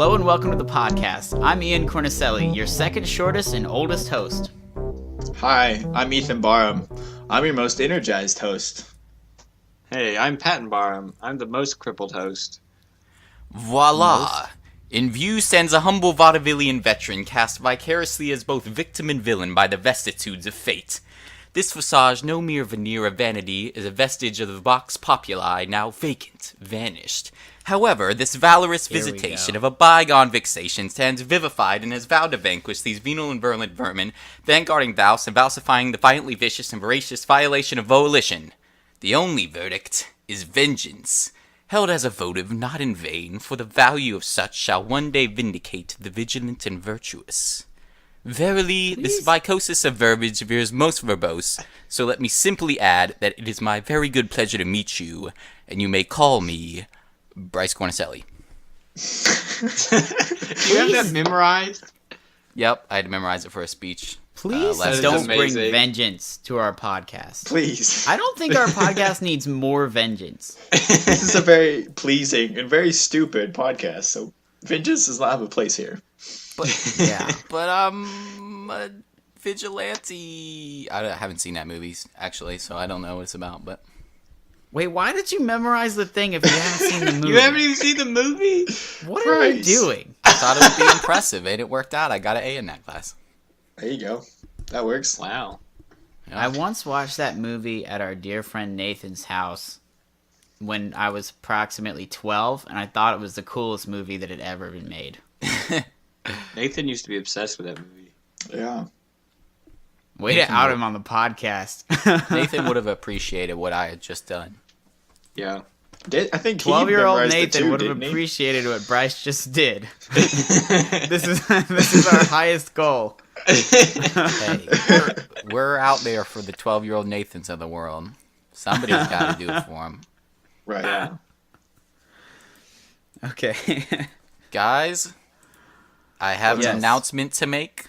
Hello and welcome to the podcast. I'm Ian Cornicelli, your second shortest and oldest host. Hi, I'm Ethan Barham. I'm your most energized host. Hey, I'm Patton Barham. I'm the most crippled host. Voila! In view stands a humble vaudevillian veteran cast vicariously as both victim and villain by the vicissitudes of fate. This visage, no mere veneer of vanity, is a vestige of the vox populi, now vacant, vanished. However, this valorous visitation of a bygone vexation stands vivified and has vowed to vanquish these venal and virulent vermin, vanguarding vows and falsifying the violently vicious and voracious violation of volition. The only verdict is vengeance, held as a votive not in vain, for the value of such shall one day vindicate the vigilant and virtuous. Verily, this vicosis of verbiage veers most verbose, so let me simply add that it is my very good pleasure to meet you, and you may call me Bryce Cornicelli. You have that memorized? Yep, I had to memorize it for a speech. Please don't bring amazing. vengeance to our podcast. Please. I don't think our podcast needs more vengeance. This is a very pleasing and very stupid podcast, so vengeance does not have a place here. But Yeah. but I'm a vigilante. I haven't seen that movie actually, so I don't know what it's about. But Wait, why did you memorize the thing if you haven't seen the movie? You haven't even seen the movie? What are you Christ. doing? I thought it would be impressive, and it worked out. I got an A in that class. There you go. That works. Wow. I once watched that movie at our dear friend Nathan's house when I was approximately 12, and I thought it was the coolest movie that had ever been made. Nathan used to be obsessed with that movie. Yeah. Way to out him on the podcast. Nathan would have appreciated what I had just done. Yeah. I think 12-year-old he memorized it Nathan too, would have didn't he? appreciated what Bryce just did. This is our highest goal. Hey, we're out there for the 12-year-old Nathans of the world. Somebody's got to do it for him. Right. Yeah. Okay. Guys, I have Yes. an announcement to make.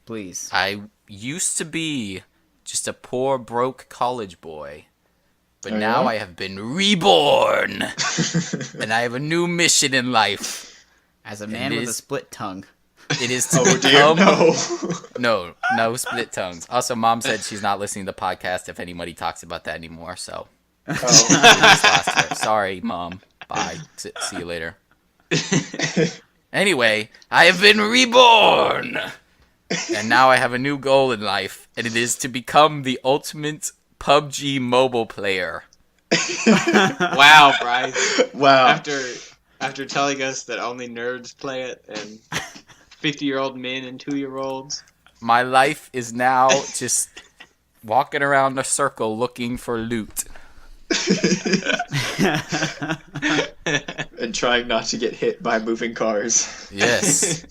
Please. I used to be just a poor, broke college boy. But Oh, now yeah? I have been reborn. And I have a new mission in life. As a man It with a is- split tongue. It is to Oh dear, become... no. No split tongues. Also, Mom said she's not listening to the podcast if anybody talks about that anymore, so... Oh. Just lost her. Sorry, Mom. Bye. See you later. Anyway, I have been reborn! And now I have a new goal in life, and it is to become the ultimate PUBG mobile player. Wow, Bryce. Wow. After telling us that only nerds play it and 50-year-old men and 2-year-olds. My life is now just walking around a circle looking for loot. And trying not to get hit by moving cars. Yes.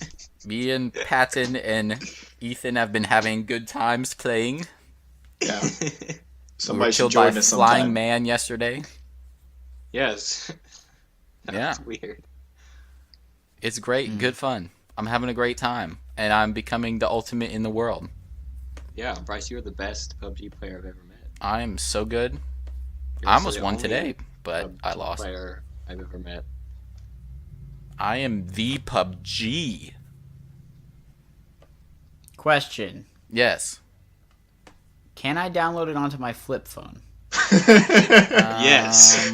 Me and Patton and Ethan have been having good times playing. Yeah. We Somebody were should killed by a join us flying sometime. man yesterday. Yes. Yeah. That's weird. It's great. Good fun. I'm having a great time. And I'm becoming the ultimate in the world. Yeah, Bryce, you're the best PUBG player I've ever met. I'm so good. You're I also almost the won only today, but I PUBG lost. player I've ever met. I am the PUBG. Question. Yes. Can I download it onto my flip phone? Yes.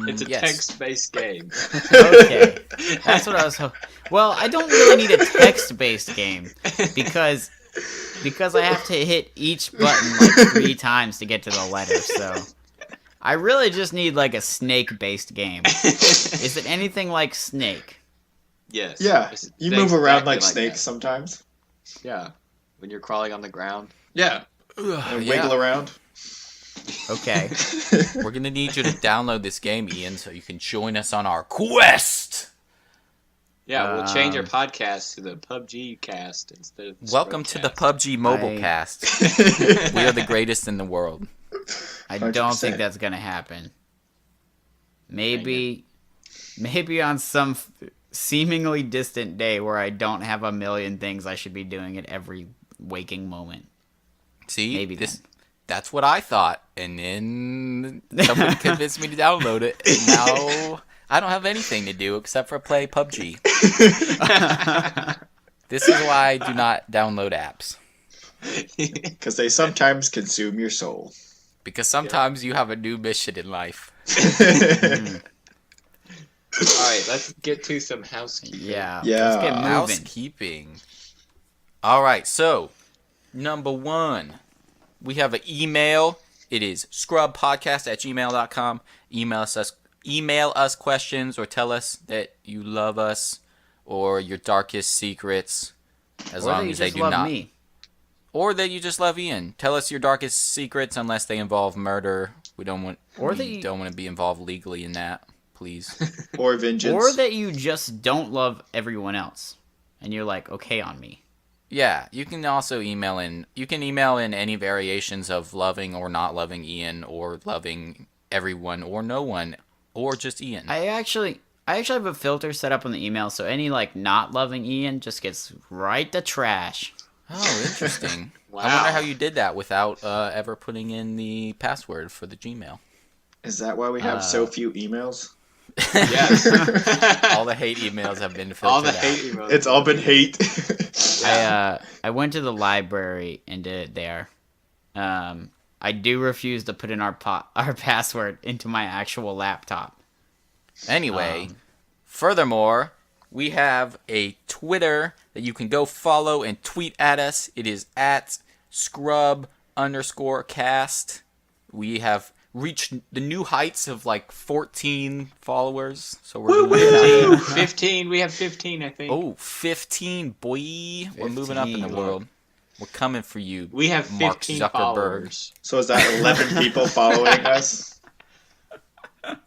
It's a yes. text-based game. Okay. That's what I was hoping. Well, I don't really need a text-based game because I have to hit each button like 3 times to get to the letter, so I really just need like a snake-based game. Is it anything like Snake? Yes. Yeah. It's You move around exactly like snakes that. sometimes. Yeah. When you're crawling on the ground. Yeah. And Yeah. wiggle around. Okay. We're going to need you to download this game, Ian, so you can join us on our quest. Yeah, we'll change our Um, podcast to the PUBG cast instead of the Welcome to the Spreadcast. PUBG mobile I- cast. We are the greatest in the world. I don't think 100%. that's gonna happen. Maybe on some seemingly distant day where I don't have a million things I should be doing at every waking moment. See, Maybe that's what I thought, and then somebody convinced me to download it, and now I don't have anything to do except for play PUBG. This is why I do not download apps. Because they sometimes consume your soul. Because sometimes you have a new mission in life. Alright, let's get to some housekeeping. Yeah. Yeah. Let's get moving. Housekeeping. Alright, so, number 1. We have an email. It is scrubpodcast@gmail.com. Email us questions or tell us that you love us or your darkest secrets. As Or that long you as they just do love not. me. Or that you just love Ian. Tell us your darkest secrets unless they involve murder. We don't want to be involved legally in that, please. Or vengeance. Or that you just don't love everyone else. And you're like, okay on me. Yeah, you can also email in. You can email in any variations of loving or not loving Ian, or loving everyone or no one, or just Ian. I actually have a filter set up on the email, so any like not loving Ian just gets right to trash. Oh, interesting. Wow. I wonder how you did that without ever putting in the password for the Gmail. Is that why we have so few emails? Yes. All the hate emails have been filtered All the out. hate emails. It's all been hate. I went to the library and did it there. I do refuse to put in our password into my actual laptop. Anyway, furthermore, we have a Twitter that you can go follow and tweet at us. It is at scrub_cast. We have reached the new heights of like 14 followers. So we're doing it. 15. We have 15, I think. Oh, 15, boy. We're moving up in the 15. world. We're coming for you. We have Mark 15 Zuckerberg. followers. So is that 11 people following us?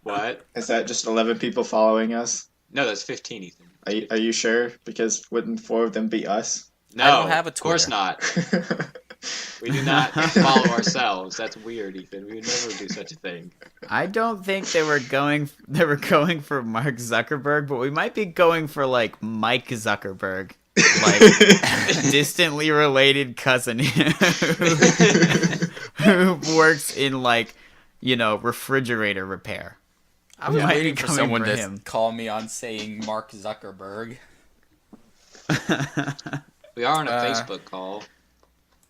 What? Is that just 11 people following us? No, that's 15, Ethan. Are you sure? Because wouldn't 4 of them be us? No, I don't have a of course Twitter. not. We do not follow ourselves. That's weird, Ethan. We would never do such a thing. I don't think they were going for Mark Zuckerberg, but we might be going for like Mike Zuckerberg, like distantly related cousin who works in like, refrigerator repair. I was might be waiting for coming someone for to him. call me on saying Mark Zuckerberg. We are on a Facebook call.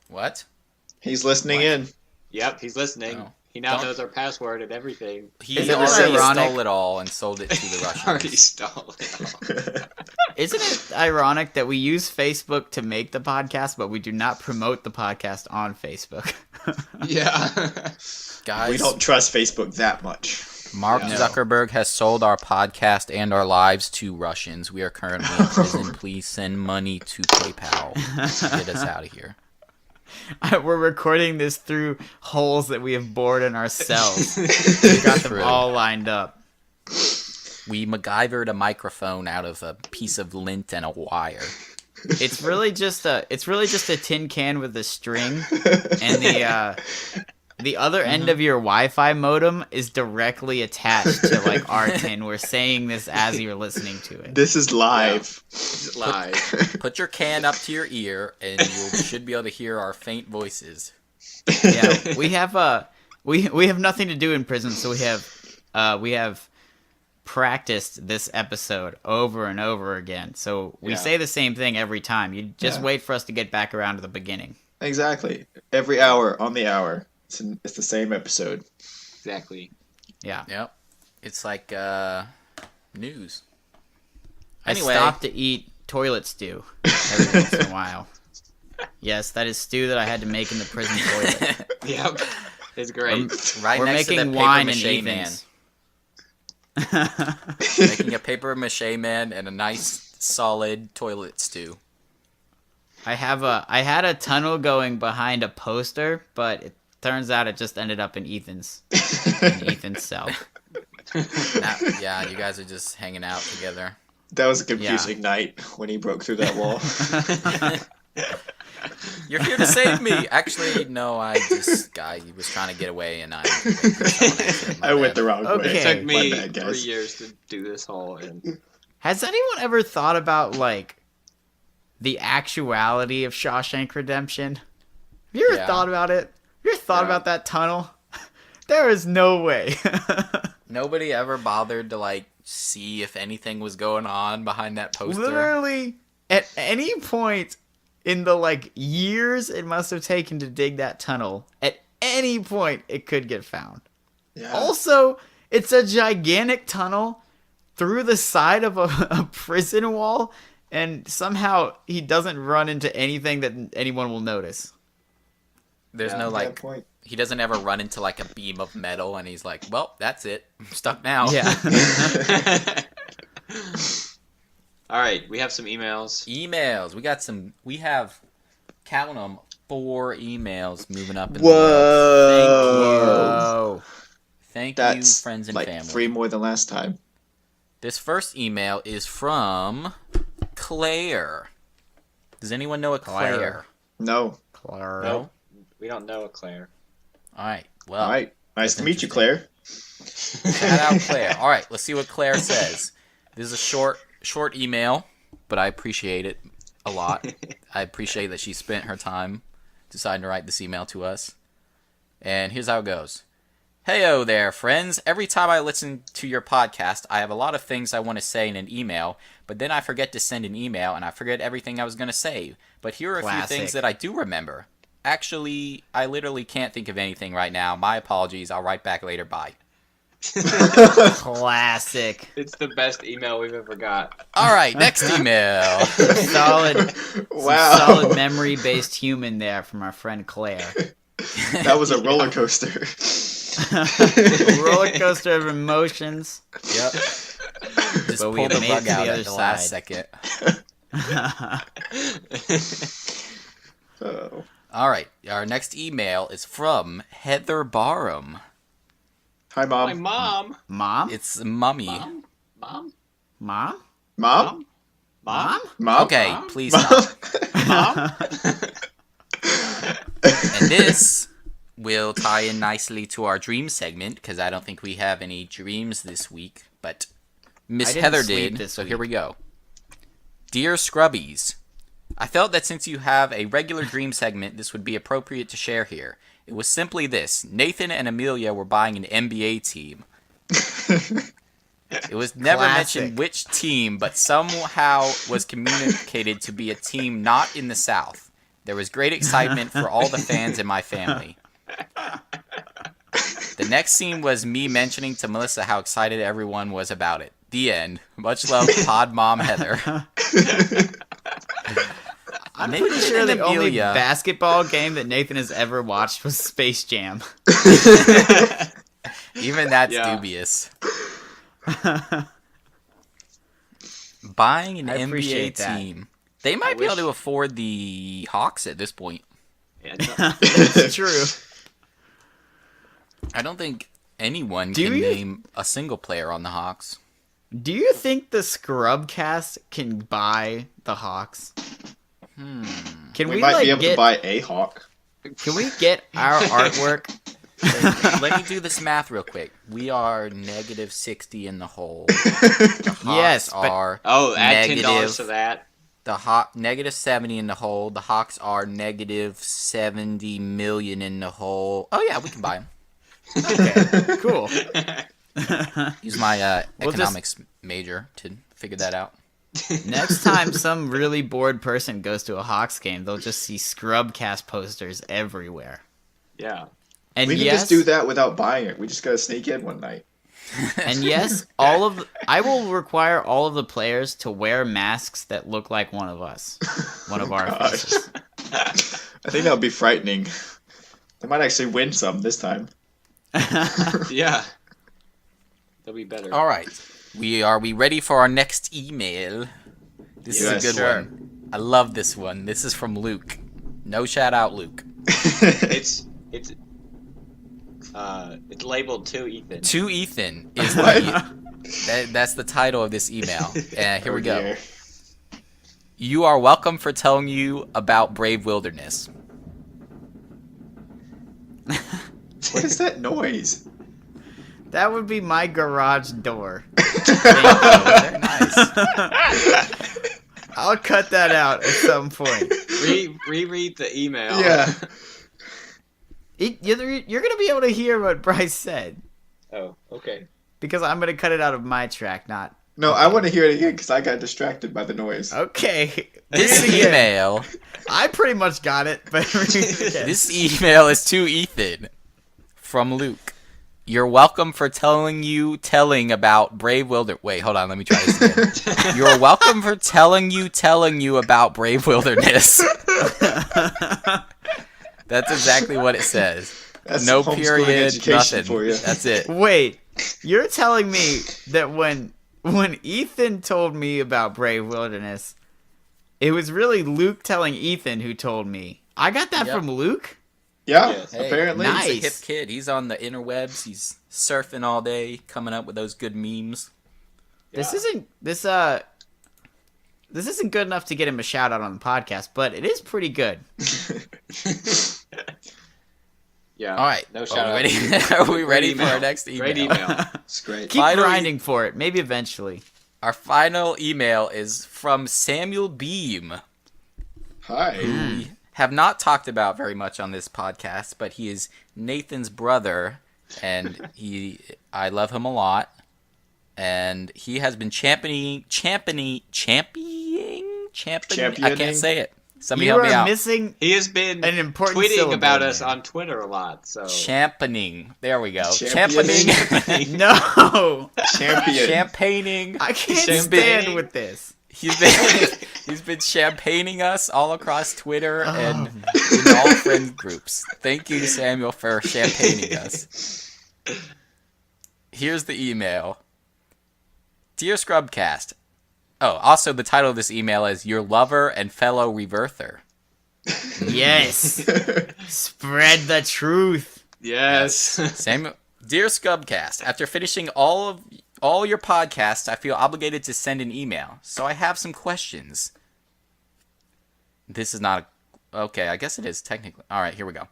What? He's listening What? in. Yep, he's listening. Oh. He now Don't- knows our password and everything. He Isn't it already ironic? stole it all and sold it to the Already Russians. stole it all. Isn't it ironic that we use Facebook to make the podcast, but we do not promote the podcast on Facebook? Yeah. Guys, We don't trust Facebook that much. Mark No. Zuckerberg has sold our podcast and our lives to Russians. We are currently in prison. Please send money to PayPal to get us out of here. We're recording this through holes that we have bored in ourselves. We got them True. all lined up. We MacGyvered a microphone out of a piece of lint and a wire. It's really just a tin can with a string, and the other end of your Wi-Fi modem is directly attached to like our tin. We're saying this as you're listening to it. This is live. It's live. Put your can up to your ear, and you should be able to hear our faint voices. Yeah, we have we have nothing to do in prison, so we have practiced this episode over and over again. So we Yeah. say the same thing every time. You just Yeah. wait for us to get back around to the beginning. Exactly. Every hour on the hour. It's the same episode. Exactly. Yeah. Yep. It's like news. I Anyway. stopped to eat toilet stew every once in a while. Yes, that is stew that I had to make in the prison toilet. Yep. It's great. Right We're next to making the wine paper in mache man. Ethan's. Making a paper mache man and a nice solid toilet stew. I had a tunnel going behind a poster, but it turns out it just ended up in Ethan's cell. Yeah, you guys are just hanging out together. That was a confusing night when he broke through that wall. You're here to save me. Actually, no, I was trying to get away, and I went the wrong Okay. way. It took me My bad, 3 guys. years to do this whole, and Has anyone ever thought about like the actuality of Shawshank Redemption? Have you ever Yeah. thought about it? Have you ever thought Yeah. about that tunnel? There is no way. Nobody ever bothered to like see if anything was going on behind that poster. Literally, at any point in the like years it must have taken to dig that tunnel, at any point it could get found. Yeah. Also, it's a gigantic tunnel through the side of a prison wall, and somehow he doesn't run into anything that anyone will notice. There's Yeah, no good like, point. he doesn't ever run into like a beam of metal and he's like, well, that's it. I'm stuck now. Yeah. All right, we have some emails. Emails. We have, count them, 4 emails moving up in the Whoa. Whoa. Thank That's you, friends and like family. 3 more than last time. This first email is from Claire. Does anyone know a Claire? Claire. No. Claire. No, we don't know a Claire. All right. Well, All right. Nice that's to meet you, interesting. Claire. shout out Claire. All right, let's see what Claire says. This is a short email, but I appreciate it a lot. I appreciate that she spent her time deciding to write this email to us. And here's how it goes. Heyo there, friends. Every time I listen to your podcast, I have a lot of things I want to say in an email, but then I forget to send an email and I forget everything I was going to say. But here are a few Classic. things that I do remember. Actually, I literally can't think of anything right now. My apologies. I'll write back later. Bye. Classic. It's the best email we've ever got. All right, next email. Solid, Wow. solid memory-based human there from our friend Claire. That was a roller coaster. Roller coaster of emotions. Yep. Just But we pulled the made it rug to the out other at the last side. second. Oh. All right, our next email is from Heather Barham. Hi, My Mom. mom. Mom? It's Mummy. Mom? Mom? Mom? Mom? Mom? Mom? Okay, Mom? please Mom? stop. Mom? And this will tie in nicely to our dream segment because I don't think we have any dreams this week, but Miss I didn't Heather sleep did. this So week. here we go. Dear Scrubbies, I felt that since you have a regular dream segment, this would be appropriate to share here. It was simply this. Nathan and Amelia were buying an NBA team. It was never Classic. mentioned which team, but somehow was communicated to be a team not in the South. There was great excitement for all the fans in my family. The next scene was me mentioning to Melissa how excited everyone was about it. The end. Much love, Pod Mom Heather. I'm Nathan pretty sure and the only Amelia- basketball game that Nathan has ever watched was Space Jam. Even that's Yeah. dubious. Buying an I NBA appreciate that. team. They might be able to afford the Hawks at this point. Yeah, It's true. I don't think anyone Do can you- name a single player on the Hawks. Do you think the Scrubcast can buy the Hawks? Can We we, might like be able get? to buy a hawk. Can we get our artwork? Let me do this math real quick. We are negative 60 in the hole. The Hawks Yes, but- are Oh, add $10 negative. to that. Negative 70 in the hole. The Hawks are negative 70 million in the hole. Oh yeah, we can buy them. Okay, cool. Use my We'll just- economics major to figure that out. Next time some really bored person goes to a Hawks game, they'll just see Scrubcast posters everywhere. Yeah. And We can yes, just do that without buying it. We just gotta sneak in one night. and yes, I will require all of the players to wear masks that look like one of us, one of our Gosh. faces. I think that would be frightening. They might actually win some this time. Yeah. That'll be better. All right, we ready for our next email? This Yes, is a good sure. one. I love this one. This is from Luke. No shout out, Luke. It's labeled to Ethan. To Ethan is What? that's the title of this email. Here we Oh, go. dear. You are welcome for telling you about Brave Wilderness. What is that noise? That would be my garage door. Very nice. I'll cut that out at some point. Reread the email. Yeah. You're gonna be able to hear what Bryce said. Oh, okay. Because I'm gonna cut it out of my track, not. No, I want to hear it again because I got distracted by the noise. Okay. This email, I pretty much got it, but this email is to Ethan from Luke. You're welcome for telling about Brave Wilderness. Wait, hold on, let me try this again. You're welcome for telling you about Brave Wilderness. That's exactly what it says. That's No homeschooling period, education nothing. for you. That's it. Wait, you're telling me that when Ethan told me about Brave Wilderness, it was really Luke telling Ethan who told me. I got that Yep. from Luke? Yeah, Yes. Hey, apparently. nice. He's a hip kid. He's on the interwebs. He's surfing all day, coming up with those good memes. This isn't good enough to get him a shout out on the podcast, but it is pretty good. Yeah. All right. No Are shout we out. ready? Are we ready for email. our next email? Great email. It's great. Keep Finally- grinding for it. Maybe eventually. Our final email is from Samuel Beam. Hi. We have not talked about very much on this podcast, but he is Nathan's brother, and I love him a lot. And he has been championing. I can't say it. Somebody You help me are out. missing He has been an important tweeting syllable about there. us on Twitter a lot. So Championing. There we go. Championing. Championing. No, Champion. Champagning. I can't Champagne. stand with this. He's been champagning us all across Twitter and in all friend groups. Thank you, Samuel, for champagning us. Here's the email. Dear Scrubcast. Oh, also the title of this email is Your Lover and Fellow Reverther. Yes, spread the truth. yes. Samuel, dear Scrubcast, after finishing all your podcasts, I feel obligated to send an email. So I have some questions. This is not okay, I guess it is technically. All right, here we go.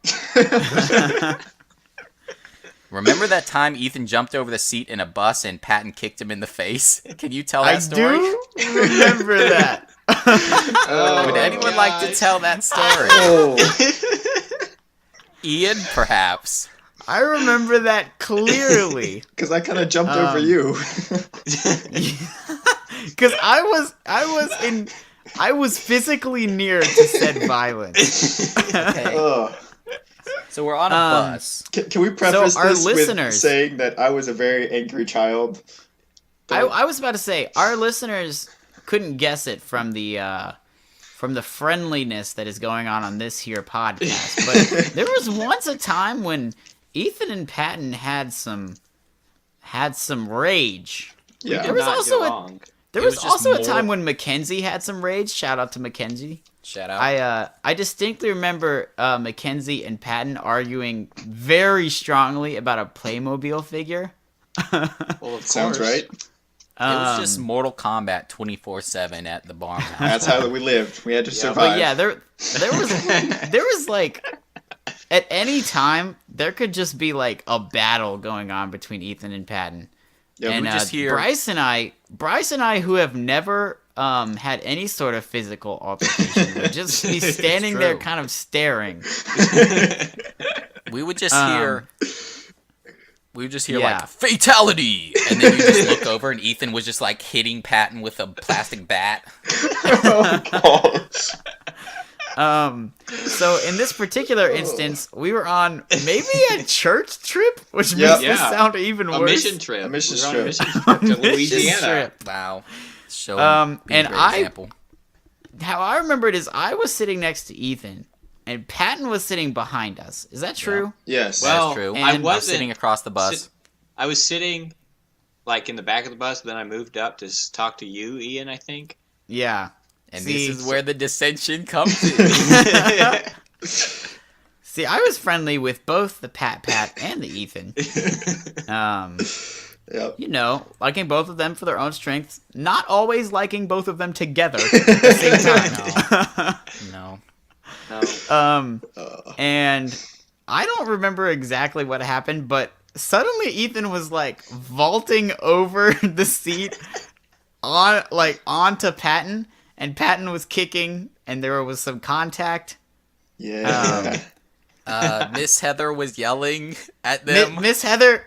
Remember that time Ethan jumped over the seat in a bus and Patton kicked him in the face? Can you tell that I story? do remember that. Oh, Would anyone like to gosh. tell that story? Oh, Ian, perhaps. I remember that clearly. because I kind of jumped over you. Because I was physically near to said violence. Okay. Ugh. So we're on a bus. Can we preface our this with listeners- saying that I was a very angry child? I was about to say our listeners couldn't guess it from the friendliness that is going on this here podcast, but there was once a time when Ethan and Patton had some rage. Yeah. There was Not also get a- along. There It was was just also a more- time when Mackenzie had some rage. Shout out to Mackenzie. Shout out. I distinctly remember Mackenzie and Patton arguing very strongly about a Playmobil figure. Well, of Sounds course. right. It was just Mortal Kombat 24/7 at the barn house. That's how we lived. We had to Yeah, survive. But yeah, there was like at any time there could just be like a battle going on between Ethan and Patton. Yeah, and we just hear- Bryce and I, who have never had any sort of physical altercation, would just be standing there true. kind of staring. We would just Um, hear. We would just hear yeah. like fatality, and then you just look over, and Ethan was just like hitting Patton with a plastic bat. Oh, So in this particular instance, we were on maybe a church trip, which Yeah. makes this Yeah. sound even A worse. mission trip. A mission We were on trip. a mission trip to Mission Louisiana. trip. Wow. Show And and I- example. How I remember it is I was sitting next to Ethan, and Patton was sitting behind us. Is that true? yes. Well, That's true. and I I I was wasn't sitting across the bus. sit- I was sitting like in the back of the bus, then I moved up to talk to you, Ian. I think. Yeah. And See- this is where the dissension comes in. See, I was friendly with both the Pat and the Ethan. Yep. You know, liking both of them for their own strengths, not always liking both of them together at the same time. No. No. And I don't remember exactly what happened, but suddenly Ethan was like vaulting over the seat onto Patton, and Patton was kicking, and there was some contact. Yeah. Miss Heather was yelling at them. Miss Heather,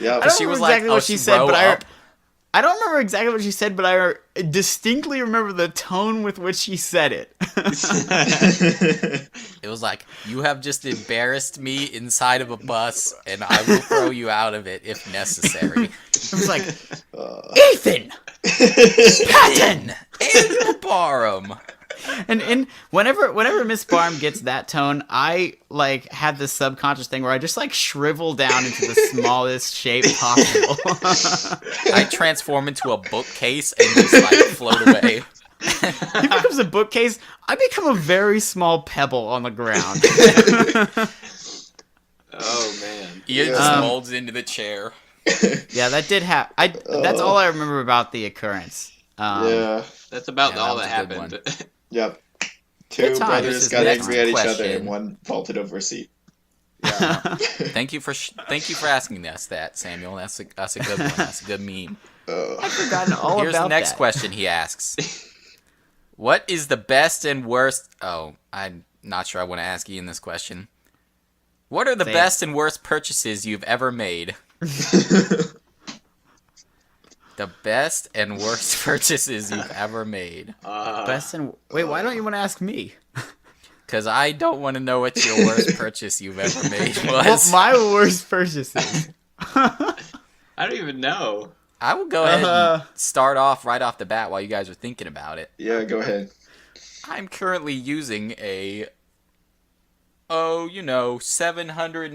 Yeah. I don't She was remember exactly like, what "Oh, she said, row but up." I don't remember exactly what she said, but I distinctly remember the tone with which she said it. It was like, "You have just embarrassed me inside of a bus, and I will throw you out of it if necessary." It was like, Uh, Ethan! Patton and Barham. And whenever Miss Barm gets that tone, I like had this subconscious thing where I just like shrivel down into the smallest shape possible. I transform into a bookcase and just like float away. He becomes a bookcase. I become a very small pebble on the ground. Oh man. Ian Yeah. just molds into the chair. Yeah, that did happen. That's all I remember about the occurrence. yeah. That's about Yeah, all that that was a good happened. Yep. Good Two times. brothers This is got next angry at each other, question. and one vaulted over a seat. Thank you for asking us that, Samuel. That's a good one. That's a good meme. I've forgotten all Here's about the next that. question he asks. What is the best and worst... Oh, I'm not sure I want to ask Ian this question. What are the Say it. best and worst purchases you've ever made? The best and worst purchases you've ever made. Best and wait, why don't you want to ask me? Because I don't want to know what your worst purchase you've ever made What was. my worst purchases? I don't even know. I will go ahead and start off right off the bat while you guys are thinking about it. Yeah, go ahead. I'm currently using a,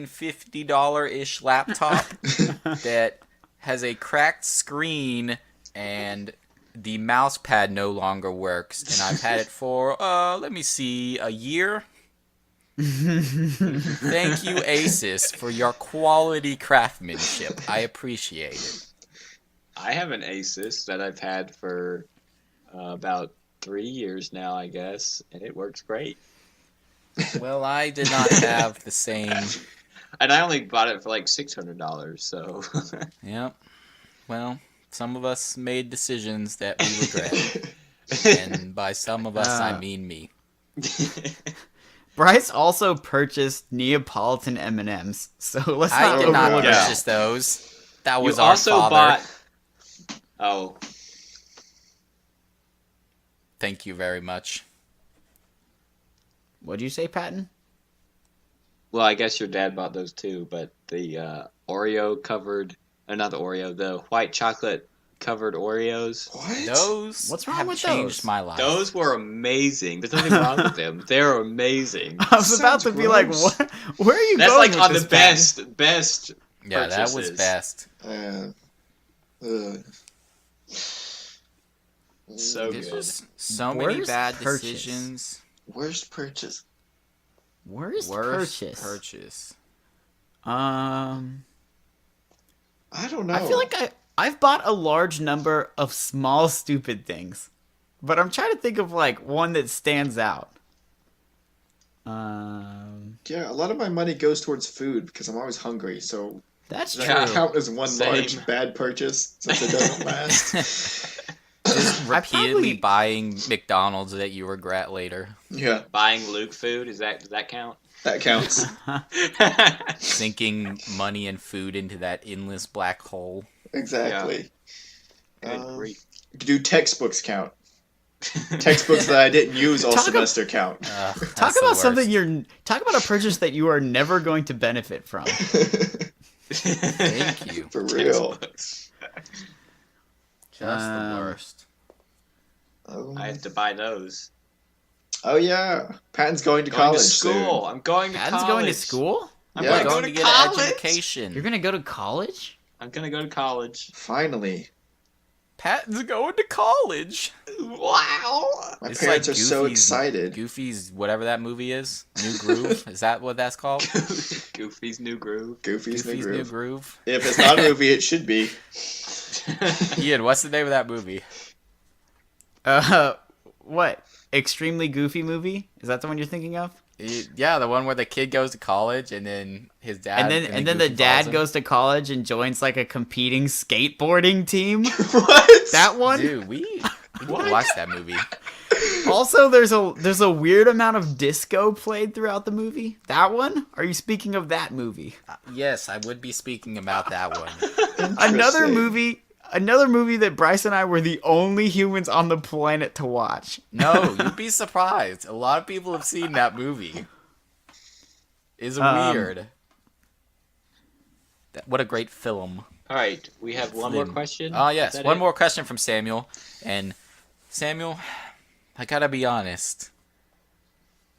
$750-ish laptop that has a cracked screen and the mouse pad no longer works. And I've had it for, let me see, a year? Thank you, Asus, for your quality craftsmanship. I appreciate it. I have an Asus that I've had for about 3 years now, I guess, and it works great. Well, I did not have the same. And I only bought it for like $600, so. Yep. Well, some of us made decisions that we regret. And by some of us, I mean me. Bryce also purchased Neapolitan M&Ms, so let's I not did not overlook Yeah. that. purchase those. That was You our also father. bought. Oh, Thank you very much. What'd you say, Patton? well, I guess your dad bought those too, but the Oreo covered, not the Oreo, the white chocolate covered Oreos. What? Those What's wrong have with changed those? my life. Those were amazing. There's nothing wrong with them. They're amazing. I was about Sounds to be like, gross. what? Where are you That's going like with on this, the Patton? best Yeah, that was purchases. best. So There's good. just so many Worst bad purchase. decisions. Worst purchase. Worst Worst purchase. purchase. I don't know. I feel like I've bought a large number of small stupid things, but I'm trying to think of like one that stands out. Yeah, a lot of my money goes towards food because I'm always hungry. So That's does true. that count as one Same. large bad purchase since it doesn't last? Just I repeatedly probably- buying McDonald's that you regret later. Yeah, Buying Luke food, does that count? that counts. Sinking money and food into that endless black hole. Exactly. Good grief. Do textbooks count? Textbooks that I didn't use all Talk semester count. Talk about something talk about a purchase that you are never going to benefit from. Thank you. For real. Textbooks. Just the worst. I have to buy those. Oh yeah, Patton's going to Going college to school. I'm going to Patton's college. going to school? I'm Yeah. gonna go Going to to get college. an education. You're gonna go to college? I'm gonna go to college. soon. Finally, Patton's going to college. Wow. my It's parents like are so Goofy's- excited. Goofy's whatever that movie is. New Groove? Is that what that's called? Goofy's New Groove. Goofy's New Goofy's Groove. New Groove. If it's not a movie, it should be. Ian, what's the name of that movie? What? Extremely Goofy movie? Is that the one you're thinking of? Yeah, the one where the kid goes to college and then his dad And then the Goofy dad follows him. goes to college and joins like a competing skateboarding team. What? That one? Dude, we need to watch that movie. Also, there's a weird amount of disco played throughout the movie. That one? Are you speaking of that movie? Yes, I would be speaking about that one. Another Interesting. movie that Bryce and I were the only humans on the planet to watch. No, you'd be surprised. A lot of people have seen that movie. It's Um, weird. What a great film. All right, we have one more question. Oh, Is yes. that One it? more question from Samuel. And Samuel, I gotta be honest.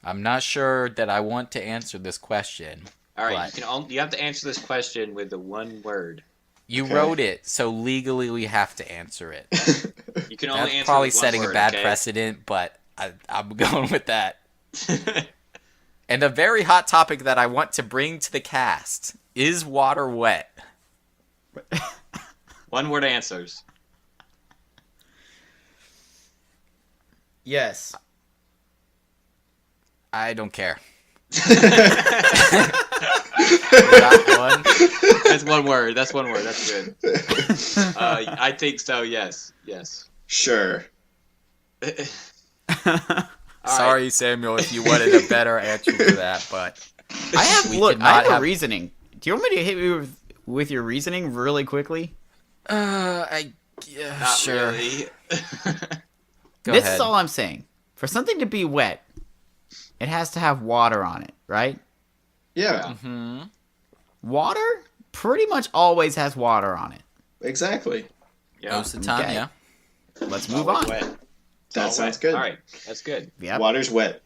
I'm not sure that I want to answer this question. All right, but you have to answer this question with the one word. you Okay. wrote it, so legally we have to answer it. You can only That's answer probably with one setting word, a bad okay? precedent, but I'm going with that. And a very hot topic that I want to bring to the cast is water wet? One word answers. Yes. I don't care. That one. That's one word. That's one word. That's good. I think so. Yes. Yes. Sure. All Sorry, right. Samuel, if you wanted a better answer to that, but I have We look. cannot I have a have- reasoning. Do you want me to hit you with your reasoning really quickly? I Not sure. really. Go This ahead. is all I'm saying. For something to be wet, it has to have water on it, right? Yeah, Hmm. Water pretty much always has water on it. exactly. Yeah. Most of the time, Okay. yeah. Let's move Always on. wet. That All sounds wet. good. All right. That's good. Yep. Water's wet.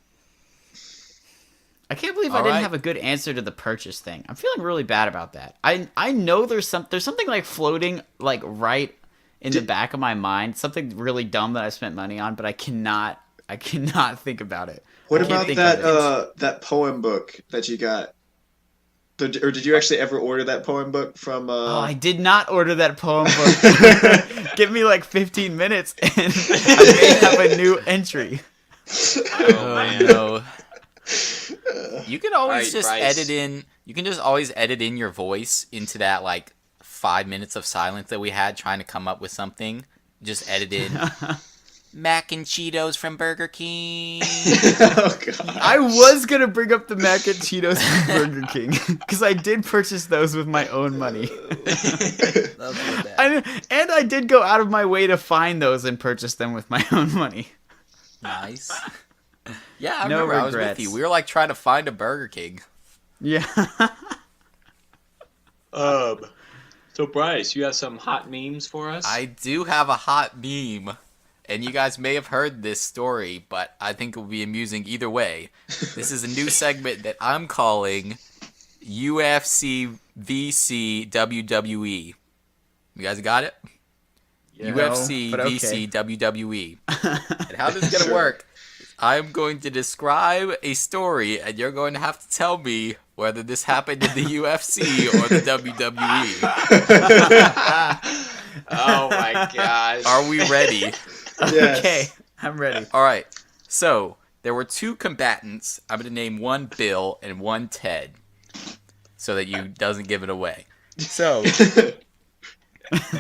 I can't believe I All didn't right. have a good answer to the purchase thing. I'm feeling really bad about that. I know there's something like floating like right in the back of my mind, something really dumb that I spent money on, but I cannot think about it. What I can't about think that of it. that poem book that you got? Or did you actually ever order that poem book from? Oh, I did not order that poem book. Give me like 15 minutes and I may have a new entry. Oh man. No. You can always Alright, just Bryce. edit in. You can just always edit in your voice into that like 5 minutes of silence that we had trying to come up with something. Just edit in mac and Cheetos from Burger King. oh god. I was gonna bring up the mac and Cheetos from Burger King because I did purchase those with my own money. And I did go out of my way to find those and purchase them with my own money. Nice. Yeah, I No remember I was with regrets. you. We were like trying to find a Burger King. Yeah. So Bryce, you have some hot memes for us? I do have a hot meme, and you guys may have heard this story, but I think it will be amusing either way. This is a new segment that I'm calling UFC VC WWE. You guys got it? Yeah. UFC but okay. VC WWE. And how this is going to work, I'm going to describe a story, and you're going to have to tell me whether this happened in the UFC or the WWE. Oh my gosh. Are we ready? Yes. Okay, I'm ready. All right. So there were two combatants. I'm going to name one Bill and one Ted, so that you doesn't give it away. So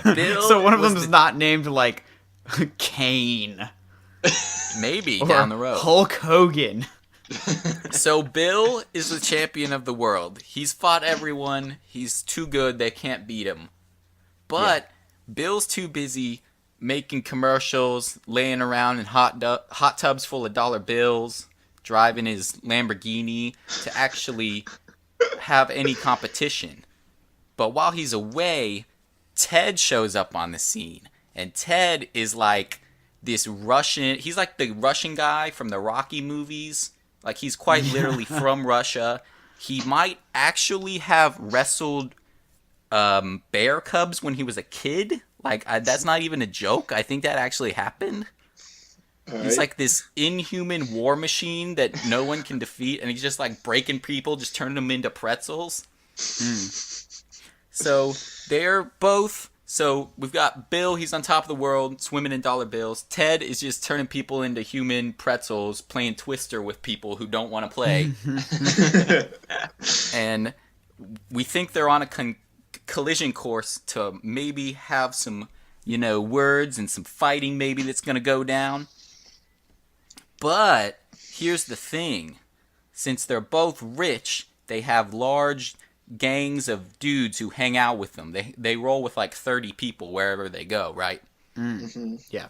Bill. So one of was them is the- not named like Kane maybe or down the road. Hulk Hogan. So Bill is the champion of the world. He's fought everyone. He's too good. They can't beat him. But Bill's too busy making commercials, laying around in hot tubs full of dollar bills, driving his Lamborghini to actually have any competition. But while he's away, Ted shows up on the scene. And Ted is like this Russian... He's like the Russian guy from the Rocky movies. Like, he's quite literally from Russia. He might actually have wrestled bear cubs when he was a kid. Like, that's not even a joke. I think that actually happened. All He's right. like this inhuman war machine that no one can defeat, and he's just like breaking people, just turning them into pretzels. So they're both. So we've got Bill, he's on top of the world, swimming in dollar bills. Ted is just turning people into human pretzels, playing Twister with people who don't want to play. And we think they're on a collision course to maybe have some, words and some fighting maybe that's going to go down. But here's the thing. Since they're both rich, they have large gangs of dudes who hang out with them. They roll with like 30 people wherever they go, right? Yeah.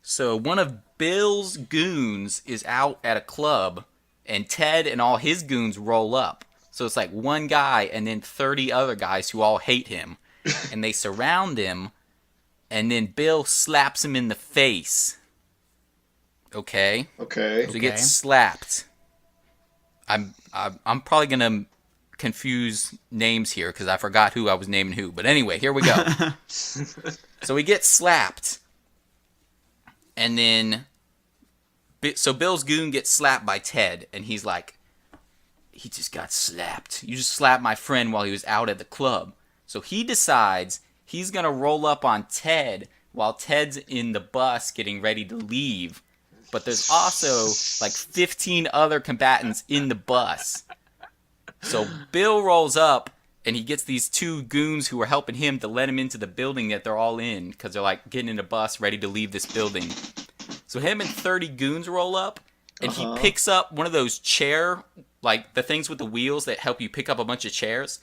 So one of Bill's goons is out at a club, and Ted and all his goons roll up. So it's like one guy and then 30 other guys who all hate him. And they surround him, and then Bill slaps him in the face. Okay? Okay. So he gets slapped. I'm probably gonna confuse names here because I forgot who I was naming who. But anyway, here we go. So he gets slapped, and then so Bill's goon gets slapped by Ted, and he's like, he just got slapped. You just slapped my friend while he was out at the club. So he decides he's gonna roll up on Ted while Ted's in the bus getting ready to leave. But there's also like 15 other combatants in the bus. So Bill rolls up, and he gets these two goons who are helping him to let him into the building that they're all in, because they're like getting in a bus ready to leave this building. So him and 30 goons roll up, and he picks up one of those like the things with the wheels that help you pick up a bunch of chairs.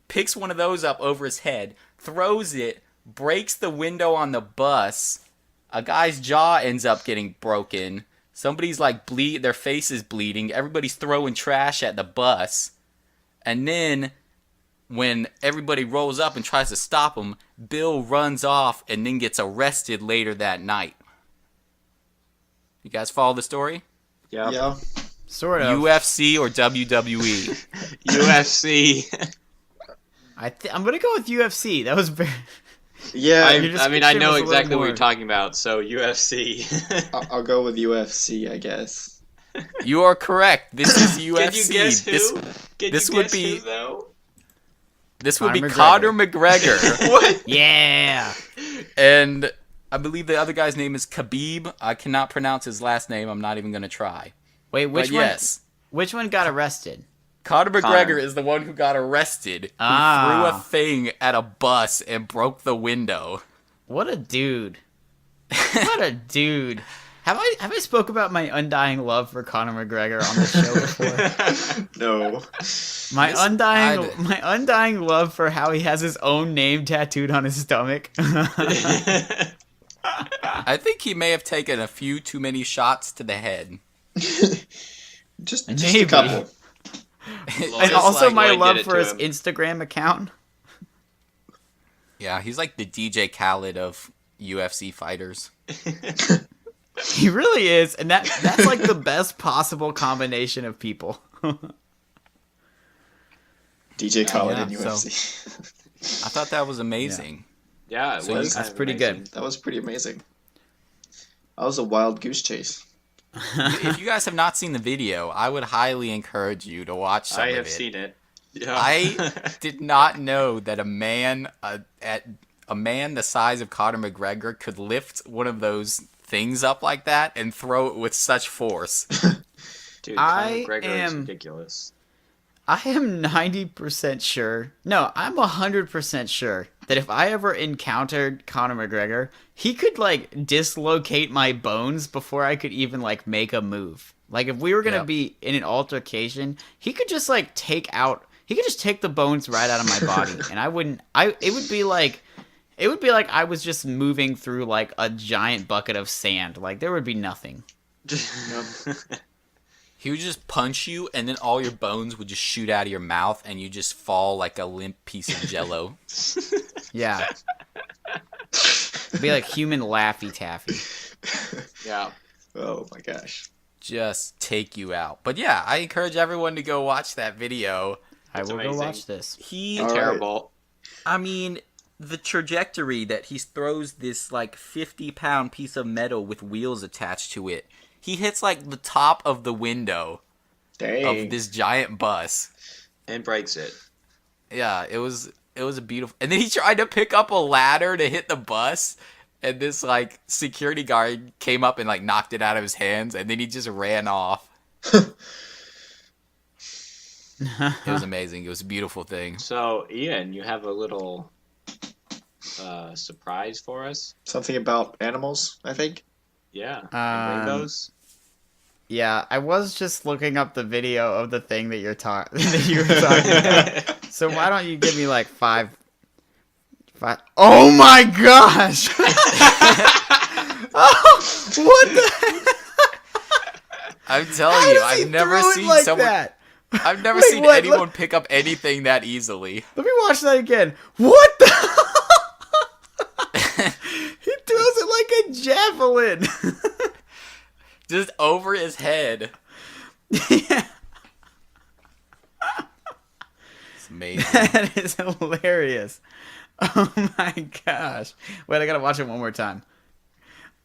Picks one of those up over his head, throws it, breaks the window on the bus. A guy's jaw ends up getting broken. Somebody's like their face is bleeding. Everybody's throwing trash at the bus. And then when everybody rolls up and tries to stop him, Bill runs off and then gets arrested later that night. You guys follow the story? Yep. Yeah. Sort of. UFC or WWE? UFC. I'm gonna go with UFC. That was very. Yeah. I Your mean, description I know was a little exactly what more- you're talking about. So UFC. I'll go with UFC, I guess. You are correct. This is UFC. Can you guess who? This Can you would guess be- who, though? This would be Conor Conor McGregor. What? Yeah. And I believe the other guy's name is Khabib. I cannot pronounce his last name. I'm not even going to try. Wait, But which one? yes, Which one got arrested? Conor McGregor Conor. is the one who got arrested, who Ah. threw a thing at a bus and broke the window. What a dude. What a dude. Have I spoke about my undying love for Conor McGregor on the show before? No. My Yes, undying love for how he has his own name tattooed on his stomach. I think he may have taken a few too many shots to the head. Just Maybe. a couple. And Just also like my Lloyd love did it for to his him. Instagram account. Yeah, he's like the DJ Khaled of UFC fighters. He really is, and that's like the best possible combination of people. DJ Khaled yeah, in so- UFC. I thought that was amazing. Yeah, it So was. that's kind of pretty amazing. good. That was pretty amazing. That was a wild goose chase. If you guys have not seen the video, I would highly encourage you to watch some I of have it. seen it. Yeah. I did not know that a man the size of Conor McGregor could lift one of those things up like that and throw it with such force. Dude, I Conor McGregor is am- ridiculous. I am 90% sure. No, I'm 100% sure that if I ever encountered Conor McGregor, he could like dislocate my bones before I could even like make a move. Like if we were going to Yep. be in an altercation, he could just like take the bones right out of my body and it would be like I was just moving through like a giant bucket of sand. Like there would be nothing. He would just punch you, and then all your bones would just shoot out of your mouth, and you just fall like a limp piece of jello. Yeah. It'd be like human Laffy Taffy. Yeah. Oh my gosh. Just take you out. But yeah, I encourage everyone to go watch that video. I will amazing. go watch this. He, All right. Terrible. I mean, the trajectory that he throws this like 50-pound piece of metal with wheels attached to it. He hits like the top of the window Dang. of this giant bus. And breaks it. Yeah, it was a beautiful. And then he tried to pick up a ladder to hit the bus, and this like security guard came up and like knocked it out of his hands, and then he just ran off. It was amazing. It was a beautiful thing. So, Ian, you have a little surprise for us? Something about animals, I think. Yeah. Um, Rainbows? Yeah, I was just looking up the video of the thing that that you were talking about. So why don't you give me like five? Oh my gosh! Oh, what the? I'm telling How you, does he I've never throw it seen like someone. that? I've never Wait, seen what? anyone Look- pick up anything that easily. Let me watch that again. What the? He throws it like a javelin. Just over his head. Yeah, It's amazing. that is hilarious. Oh my gosh. Wait, I gotta watch it one more time.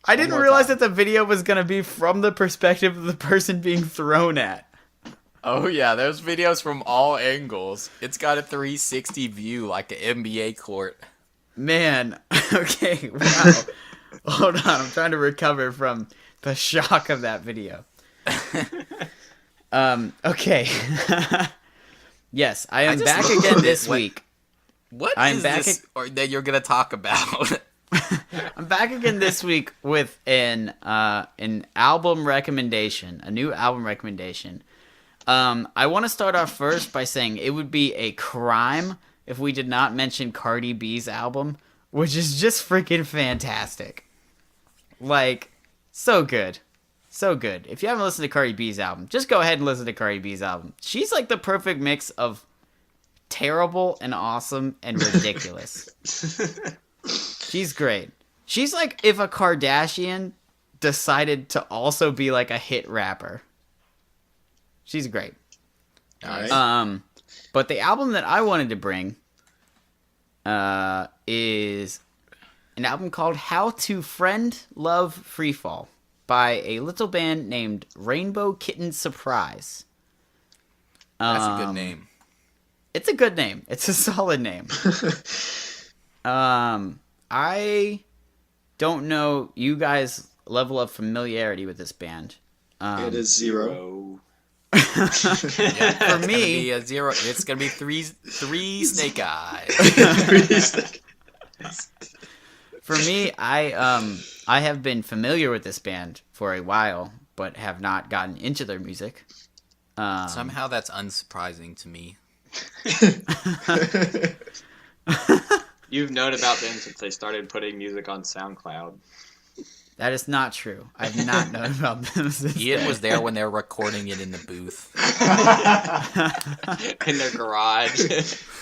I didn't more realize time. that the video was gonna be from the perspective of the person being thrown at. Oh yeah, there's videos from all angles. It's got a 360 view like an NBA court. Man, okay, wow. Hold on, I'm trying to recover from the shock of that video. Okay. Yes, I am just back love again it this when- week. What I'm is back this or that you're gonna talk about? I'm back again this week with an album recommendation, a new album recommendation. I want to start off first by saying it would be a crime if we did not mention Cardi B's album, which is just freaking fantastic. Like, so good. So good. If you haven't listened to Cardi B's album, just go ahead and listen to Cardi B's album. She's like the perfect mix of terrible and awesome and ridiculous. She's great. She's like if a Kardashian decided to also be like a hit rapper. She's great. Alright. But the album that I wanted to bring is an album called How to Friend Love Freefall by a little band named Rainbow Kitten Surprise. That's a good name. It's a good name. It's a solid name. I don't know you guys' level of familiarity with this band. It is 0. For me, Be a zero. It's gonna be three snake eyes. for me, I have been familiar with this band for a while, but have not gotten into their music. Somehow that's unsurprising to me. You've known about them since they started putting music on SoundCloud. That is not true. I've not known about them since Ian then. was there when they were recording it in the booth. In their garage.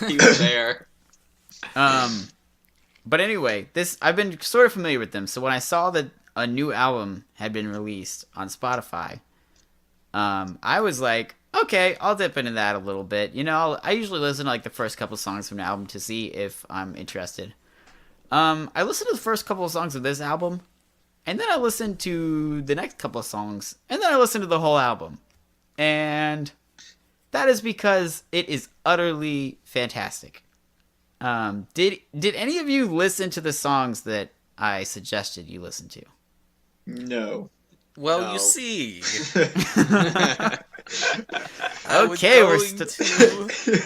He was there. But anyway, I've been sort of familiar with them. So when I saw that a new album had been released on Spotify, I was like, okay, I'll dip into that a little bit. You know, I usually listen to like the first couple songs from an album to see if I'm interested. I listened to the first couple of songs of this album, and then I listened to the next couple of songs, and then I listened to the whole album. And that is because it is utterly fantastic. Did any of you listen to the songs that I suggested you listen to? No. Well, No. you see. Okay, we're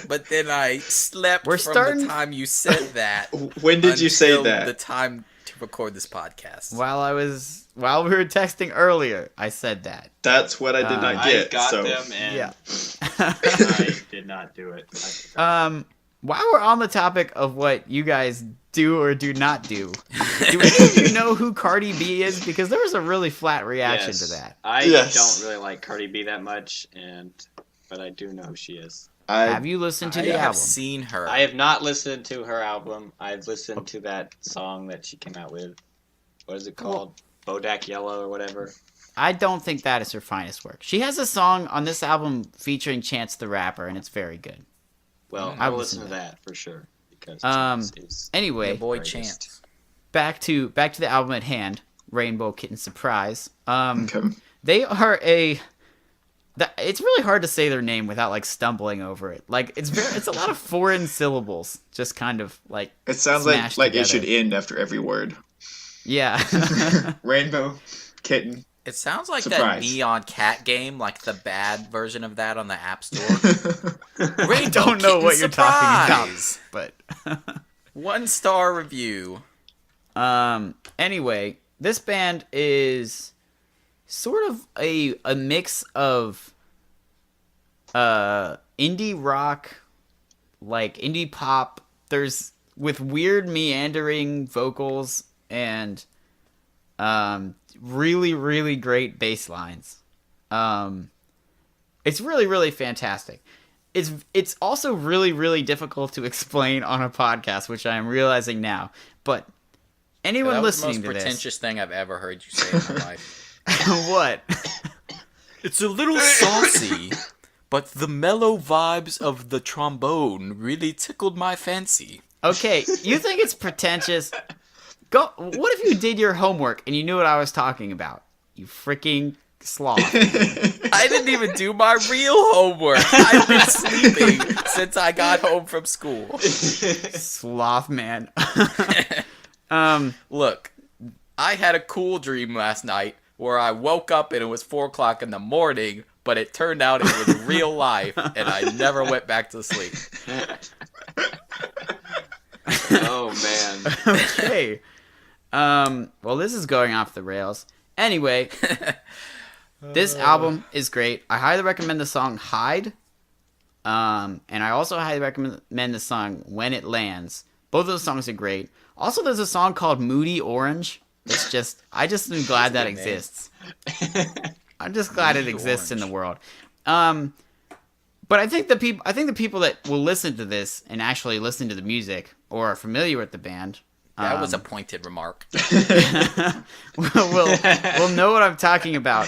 but then I slept We're from starting- the time you said that. When did you say until that? The time to record this podcast. While we were texting earlier, I said that. That's what I did not I get. got so them and Yeah. I did not do it. While we're on the topic of what you guys do or do not do, do any of you know who Cardi B is? Because there was a really flat reaction to that. I Yes. don't really like Cardi B that much, but I do know who she is. Have you listened to I the have album? seen her. I have not listened to her album. I've listened to that song that she came out with. What is it called? Bodak Yellow or whatever. I don't think that is her finest work. She has a song on this album featuring Chance the Rapper, and it's very good. Well, I've I'll listened listen to to that for sure because Um, Chance is Anyway, Your boy greatest. Chance. back to the album at hand, Rainbow Kitten Surprise. Okay. They are it's really hard to say their name without like stumbling over it. Like it's a lot of foreign syllables, just kind of like It sounds smashed like it together. should end after every word. Yeah. Rainbow, kitten. It sounds like that Surprise. Neon Cat game, like the bad version of that on the App Store. I don't know what you're talking about, but 1-star review. anyway, this band is sort of a mix of indie rock, like indie pop. There's with weird meandering vocals and really, really great bass lines. It's really, really fantastic. It's also really, really difficult to explain on a podcast, which I am realizing now. But anyone That was the listening most to this, pretentious thing I've ever heard you say in my life. what? It's a little saucy, but the mellow vibes of the trombone really tickled my fancy. Okay, you think it's pretentious? Go. What if you did your homework and you knew what I was talking about? You freaking sloth. I didn't even do my real homework. I've been sleeping since I got home from school. Sloth man. Look, I had a cool dream last night where I woke up and it was 4 o'clock in the morning, but it turned out it was real life, and I never went back to sleep. Oh man. Okay. Well, this is going off the rails. Anyway, this album is great. I highly recommend the song Hide. And I also highly recommend the song When It Lands. Both of those songs are great. Also, there's a song called Moody Orange. It's just, I just am glad that good name. exists. I'm just glad it Moody exists in the Orange. world. But I think the people that will listen to this and actually listen to the music or are familiar with the band, That was a pointed remark. we'll know what I'm talking about.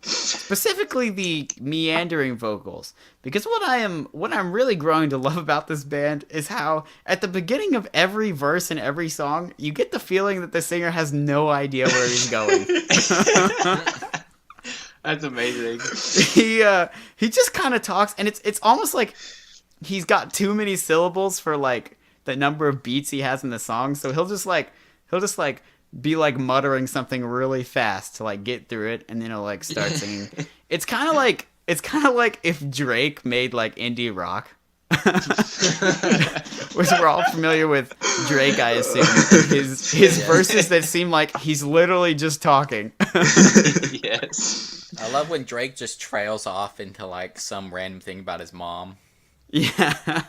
Specifically the meandering vocals, because what I'm really growing to love about this band is how at the beginning of every verse and every song, you get the feeling that the singer has no idea where he's going. That's amazing. He just kind of talks, and it's almost like he's got too many syllables for like the number of beats he has in the song. So he'll just be like muttering something really fast to like get through it, and then he'll like start singing. It's kind of like if Drake made like indie rock. Which we're all familiar with Drake, I assume. His verses that seem like he's literally just talking. Yes. I love when Drake just trails off into like some random thing about his mom. Yeah.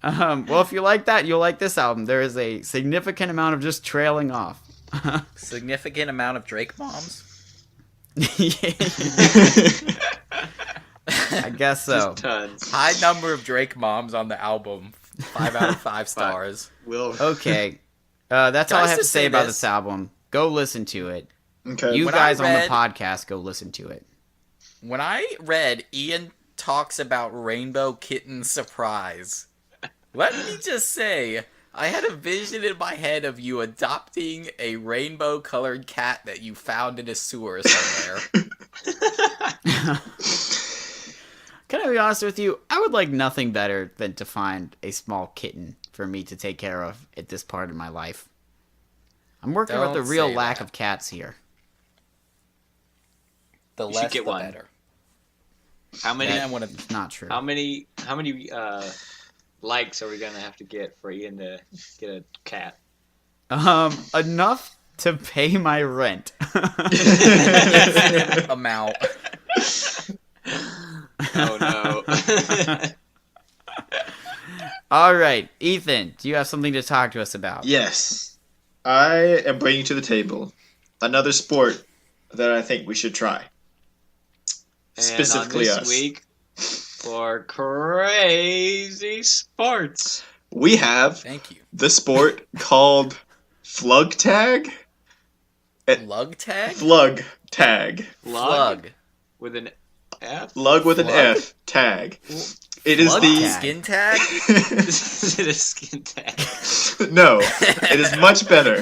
Well, if you like that, you'll like this album. There is a significant amount of just trailing off. Significant amount of Drake moms. I guess so. Just tons. High number of Drake moms on the album. 5 out of 5 stars. Will. Okay. That's Can all I I have to just say say about this? this album. Go listen to it. Okay. You When guys I on read- the podcast, go listen to it. When I read Ian talks about Rainbow Kitten Surprise, let me just say, I had a vision in my head of you adopting a rainbow-colored cat that you found in a sewer somewhere. Can I be honest with you? I would like nothing better than to find a small kitten for me to take care of at this part of my life. I'm working with the Don't real say lack that. of cats here. The You should less, get the one. better. How many? And one of It's not true. How many? Likes are we gonna have to get for Ian to get a cat? Enough to pay my rent. infinite amount. Oh no. All right, Ethan, do you have something to talk to us about? Yes. I am bringing to the table another sport that I think we should try. Specifically and on this us. week for crazy sports. We have Thank you. the sport called Flug Tag. Lug tag? Flug Tag. Flug. With an F. Lug with an Flug? F. Tag. It is Flug the... tag. Skin tag? Is it a skin tag? No, it is much better.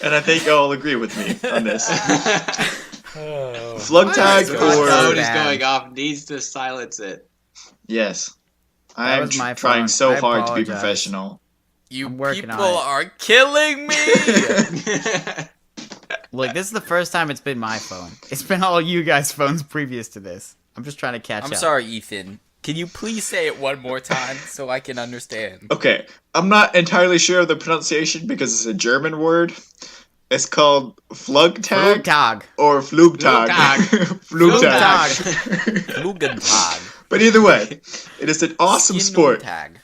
And I think y'all agree with me on this. Oh. Flug Why Tag is The it or... phone is bad? going off. Needs to silence it. Yes. That I am was my trying phone. so I hard to be apologize. professional. You I'm working people on it. are killing me! Look, this is the first time it's been my phone. It's been all you guys' phones previous to this. I'm just trying to catch I'm up. sorry, Ethan. Can you please say it one more time so I can understand? Okay, I'm not entirely sure of the pronunciation because it's a German word, It's called Flugtag Flugtag. or Flugtag. Flugtag. Flugentag. But either way, it is an awesome sport. Tag.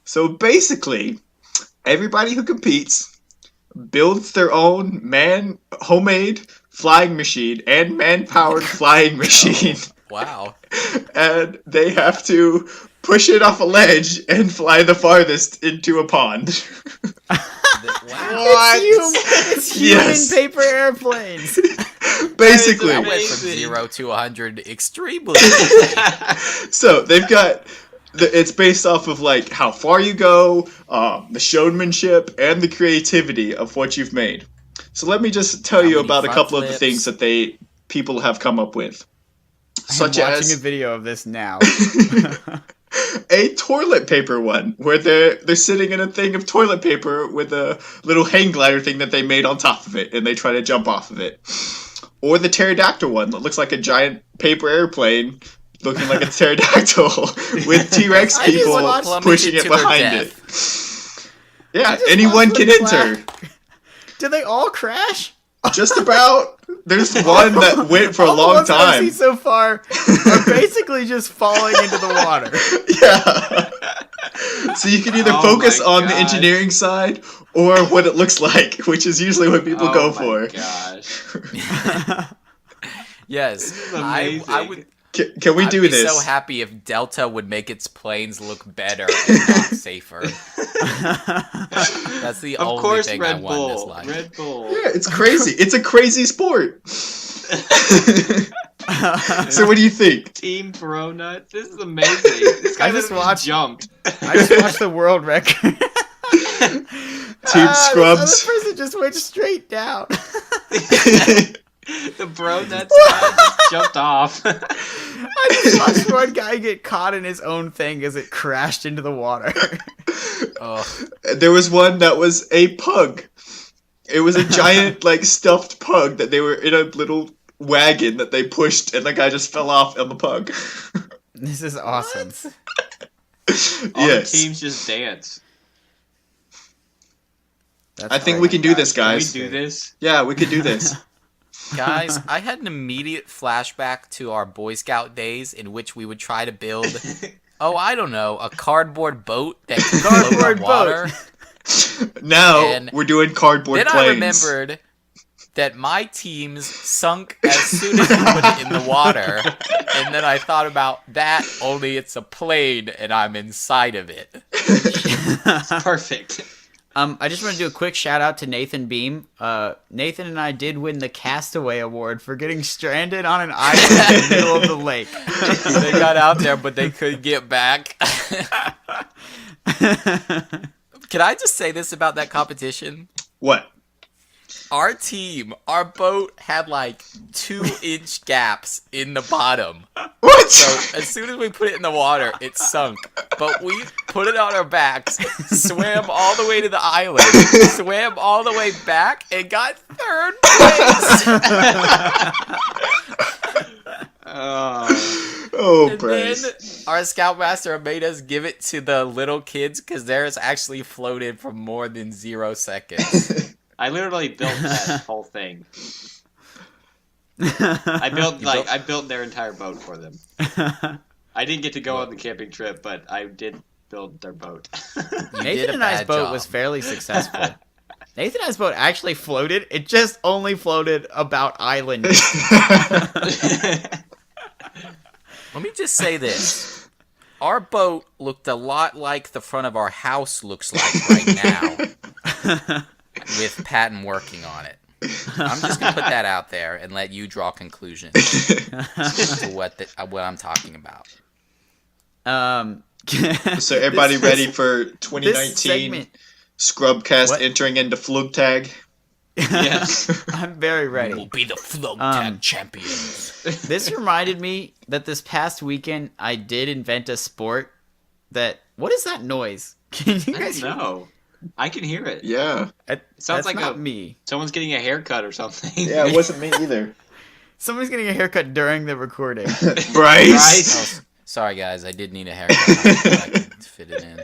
So basically, everybody who competes builds their own homemade flying machine and man-powered flying machine, Wow. and they have to push it off a ledge and fly the farthest into a pond. What? It's human Yes. paper airplanes. Basically, That went from Amazing. 0 to 100 extremely. so they've got it's based off of like how far you go, the showmanship, and the creativity of what you've made. So let me just tell How you many about a front couple of the flips? things that people have come up with, such I'm watching as a video of this now. a toilet paper one where they're sitting in a thing of toilet paper with a little hang glider thing that they made on top of it, and they try to jump off of it. Or the pterodactyl one that looks like a giant paper airplane looking like a pterodactyl with T-Rex I just people watched- pushing Plummeted it to their behind it. death. Yeah, just anyone watched can them enter. clap. Did they all crash? Just about. There's one that went for a All the long ones that I've time. seen so far are basically just falling into the water. Yeah. So you can either Oh focus my on the gosh. engineering side or what it looks like, which is usually what people go for. Gosh. Yes. is I amazing. would Can we I'd do be this? so happy if Delta would make its planes look better and not safer. That's the Of only course, thing I Red want in this Bull. life. Red Bull. Yeah, it's crazy. It's a crazy sport. So what do you think? Team Bro Nuts. This is amazing. This guy I just literally watched- jumped. I just watched the world record. Team Scrubs. This other person just went straight down. The Bro Nuts guy just jumped off. I just watched one guy get caught in his own thing as it crashed into the water. Ugh. There was one that was a pug. It was a giant, like, stuffed pug that they were in a little wagon that they pushed, and the guy just fell off on the pug. This is awesome. All Yes. the teams just dance. That's I think all we I can got. do this, Can we guys. do this? Yeah, we could do this. Guys, I had an immediate flashback to our Boy Scout days in which we would try to build, I don't know, a cardboard boat that could float Cardboard on water. Now And we're doing cardboard Then planes. I remembered that my teams sunk as soon as we put it in the water. And then I thought about that, only it's a plane and I'm inside of it. Perfect. I just want to do a quick shout out to Nathan Beam. Nathan and I did win the Castaway Award for getting stranded on an island in the middle of the lake. They got out there, but they couldn't get back. Can I just say this about that competition? What? Our team, our boat had like 2-inch gaps in the bottom. What? So as soon as we put it in the water, it sunk. But we put it on our backs, swam all the way to the island, swam all the way back, and got third place. Oh, And praise. then our scoutmaster made us give it to the little kids because theirs actually floated for more than 0 seconds. I literally built that whole thing. I built their entire boat for them. I didn't get to go on the camping trip, but I did build their boat. You did Nathan a and I's bad boat job. was fairly successful. Nathan and I's boat actually floated. It just only floated about island. Let me just say this. Our boat looked a lot like the front of our house looks like right now. With Patton working on it. I'm just going to put that out there and let you draw conclusions to what I'm talking about. So everybody this- ready for This 2019 segment, Scrubcast What? entering into Flugtag? Yes. I'm very ready. We'll be the Float Um, Tag champions. This reminded me that this past weekend I did invent a sport that. What is that noise? Can you I guys don't know. I can hear it. Yeah. Sounds That's like not me. someone's getting a haircut or something. Yeah, it wasn't me either. Someone's getting a haircut during the recording. Bryce. Bryce. Sorry, guys. I did need a haircut. I could fit it in.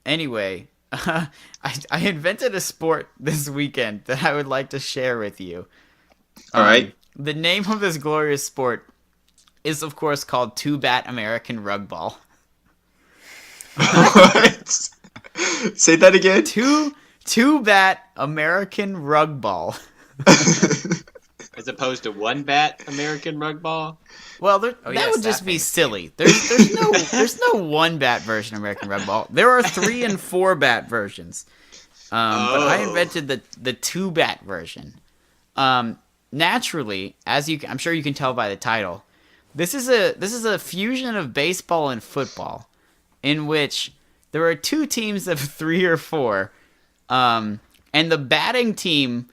Anyway, I invented a sport this weekend that I would like to share with you. All right. The name of this glorious sport is, of course, called two-bat American rug ball. What? Say that again. Two-bat American rug ball. As opposed to one bat American rug ball. Well, that yes, would just that be makes silly. There's no one bat version of American rug ball. There are 3 and 4 bat versions. But I invented the 2 bat version. Naturally, I'm sure you can tell by the title, this is a fusion of baseball and football, in which there are 2 teams of 3 or 4, and the batting team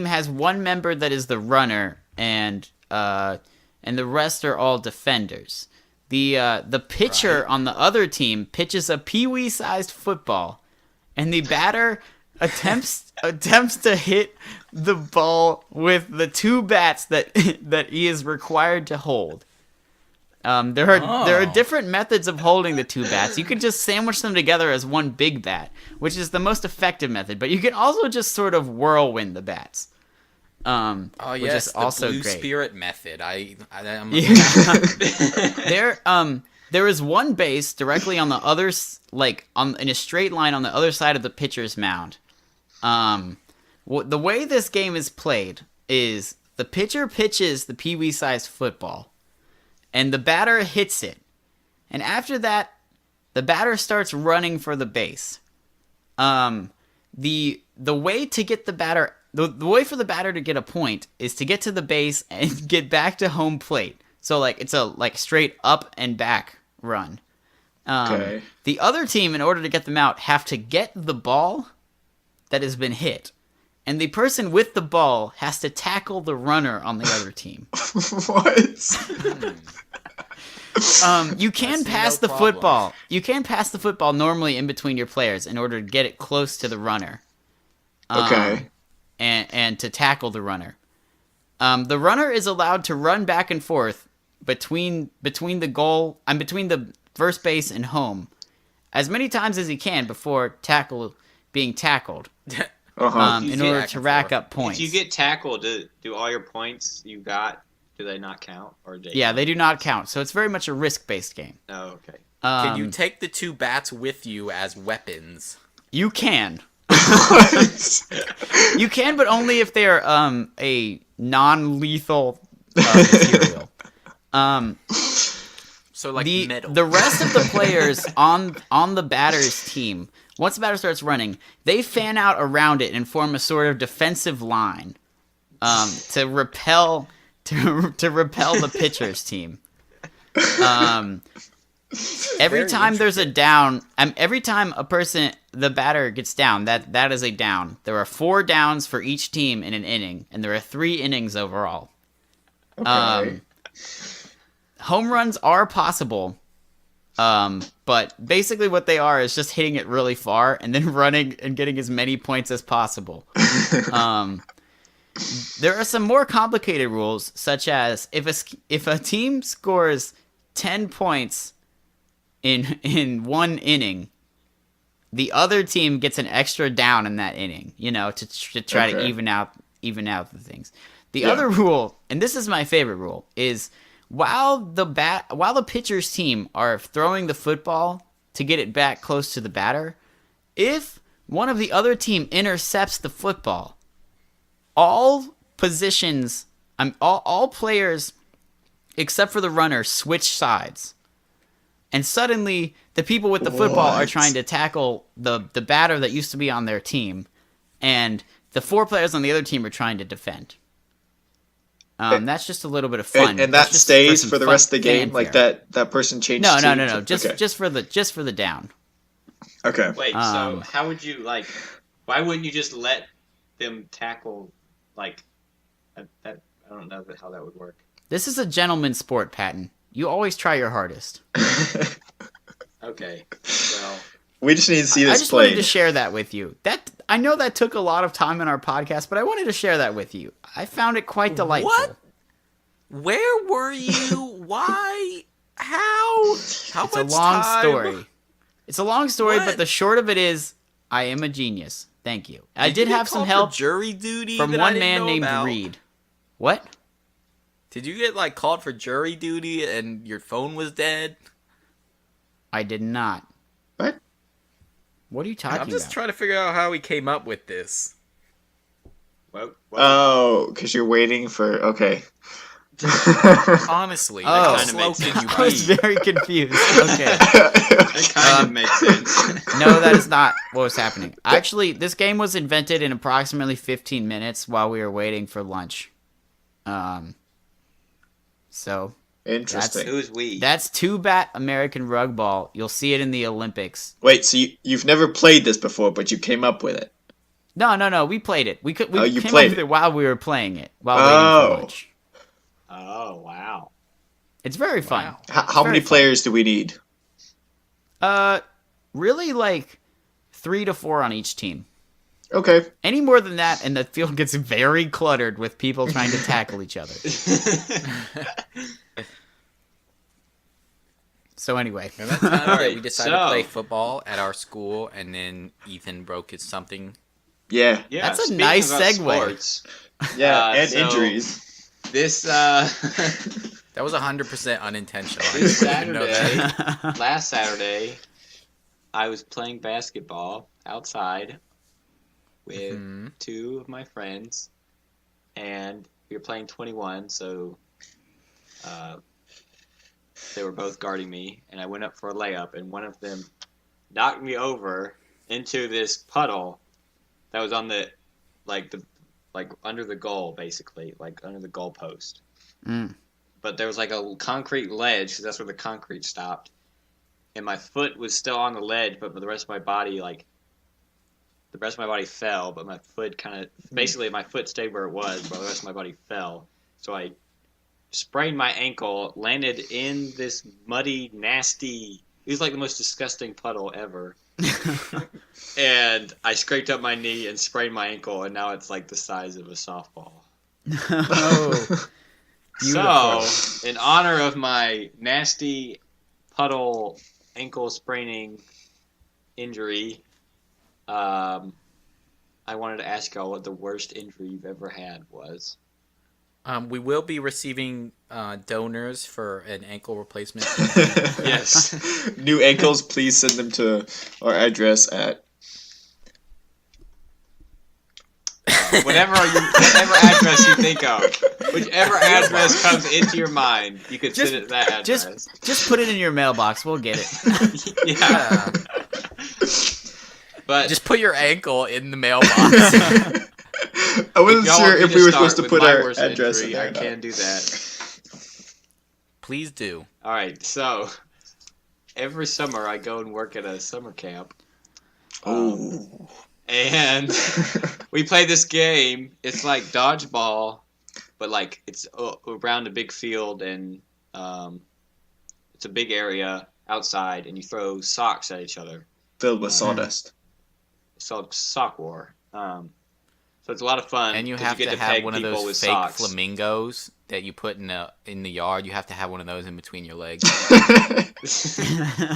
has one member that is the runner, and the rest are all defenders. The pitcher on the other team pitches a peewee-sized football, and the batter attempts to hit the ball with the 2 bats that he is required to hold. There are different methods of holding the 2 bats. You can just sandwich them together as one big bat, which is the most effective method. But you can also just sort of whirlwind the bats. Oh which yes, is the also Blue great. Spirit method. I'm There is one base directly on the other, in a straight line on the other side of the pitcher's mound. The way this game is played is the pitcher pitches the peewee-sized football, and the batter hits it. And after that, the batter starts running for the base. The way to get the batter, the way for the batter to get a point is to get to the base and get back to home plate. So it's a straight up and back run. Okay. The other team, in order to get them out, have to get the ball that has been hit, and the person with the ball has to tackle the runner on the other team. What? You can see pass no the problem. football. You can pass the football normally in between your players in order to get it close to the runner. Okay. And to tackle the runner. The runner is allowed to run back and forth between the goal and between the first base and home as many times as he can before being tackled. Uh-huh. In Easy order back to and rack forth. up points. If you get tackled, do all your points you got, do they not count? Or Yeah, they do not count. So it's very much a risk-based game. Oh, okay. Can you take the 2 bats with you as weapons? You can. What? You can, but only if they are a non-lethal material. So like metal. The rest of the players on the batter's team, once the batter starts running, they fan out around it and form a sort of defensive line to repel the pitcher's team. Every Very time there's a down, every time the batter gets down, that is a down. There are 4 downs for each team in an inning, and there are 3 innings overall. Okay. Home runs are possible, but basically what they are is just hitting it really far and then running and getting as many points as possible. There are some more complicated rules, such as if a team scores 10 points in one inning, the other team gets an extra down in that inning, to try to even out the things. The other rule, and this is my favorite rule, is while the pitcher's team are throwing the football to get it back close to the batter, if one of the other team intercepts the football, all positions, all players except for the runner switch sides. And suddenly, the people with the football are trying to tackle the batter that used to be on their team, and the 4 players on the other team are trying to defend. That's just a little bit of fun. And That's that just stays some for the fun rest of the game? fanfare. Like that person changed No. teams? Just for the down. Okay. Wait, so how would you, why wouldn't you just let them tackle, that? I don't know how that would work. This is a gentleman's sport, Patton. You always try your hardest. Okay, well... We just need to see I this just wanted played. to share that with you. I know that took a lot of time in our podcast, but I wanted to share that with you. I found it quite delightful. What? Where were you? Why? How? How It's much a long time? story. It's a long story, What? but the short of it is, I am a genius. Thank you. I you did get have some called for help jury duty from that I one didn't man know named about? Reed. What? Did you get like called for jury duty and your phone was dead? I did not. What? What are you talking I'm just about? trying to figure out how we came up with this. What? Oh, because you're waiting for. Okay. Honestly, Oh. how Kinda slow makes can sense. you I was be? very confused. Okay. It kind of makes sense. No, that is not what was happening. Actually, this game was invented in approximately 15 minutes while we were waiting for lunch. So Interesting. Who's we? that's two-bat American rug ball. You'll see it in the Olympics. Wait, so you've never played this before, but you came up with it? No. We played it. We Oh, you came played up with it. it while we were playing it, while waiting for lunch. Oh, wow. It's very fun. Wow. How very many fun. players do we need? Really like 3 to 4 on each team. Okay. Any more than that, and the field gets very cluttered with people trying to tackle each other. So anyway, Remember that time that Alright, we decided to so- play football at our school and then Ethan broke his something? Yeah. Yeah, That's a speaking nice about segue. sports, Yeah, and so- injuries. this That was 100% unintentional. I This didn't know that. Saturday, last Saturday, I was playing basketball outside with Mhm. 2 of my friends, and we were playing 21, so they were both guarding me, and I went up for a layup, and one of them knocked me over into this puddle that was on the under the goal, basically, like under the goal post. Mm. But there was like a concrete ledge, 'cause that's where the concrete stopped, and my foot was still on the ledge, but the rest of my body, fell, but my foot basically my foot stayed where it was, but the rest of my body fell. So I sprained my ankle, landed in this muddy, nasty. It was like the most disgusting puddle ever. And I scraped up my knee and sprained my ankle, and now it's like the size of a softball. Oh, beautiful. So, in honor of my nasty puddle ankle spraining injury, I wanted to ask y'all what the worst injury you've ever had was. We will be receiving donors for an ankle replacement. Yes. New ankles, please send them to our address at. Whatever address you think of, whichever address comes into your mind, you can Just- send it to that address. Just put it in your mailbox. We'll get it. Yeah. Yeah. But Just put your ankle in the mailbox. I wasn't y'all sure want me if we were supposed to start put with my our worst address in injury, there. I or not. can do that. Please do. All right, so every summer I go and work at a summer camp, Ooh. and we play this game. It's like dodgeball, but like it's around a big field, and it's a big area outside, and you throw socks at each other. Filled with sawdust. It's called Sock War. So it's a lot of fun. And you 'cause have get to have peg one of people those with fake socks. flamingos that you put in the yard. You have to have one of those in between your legs.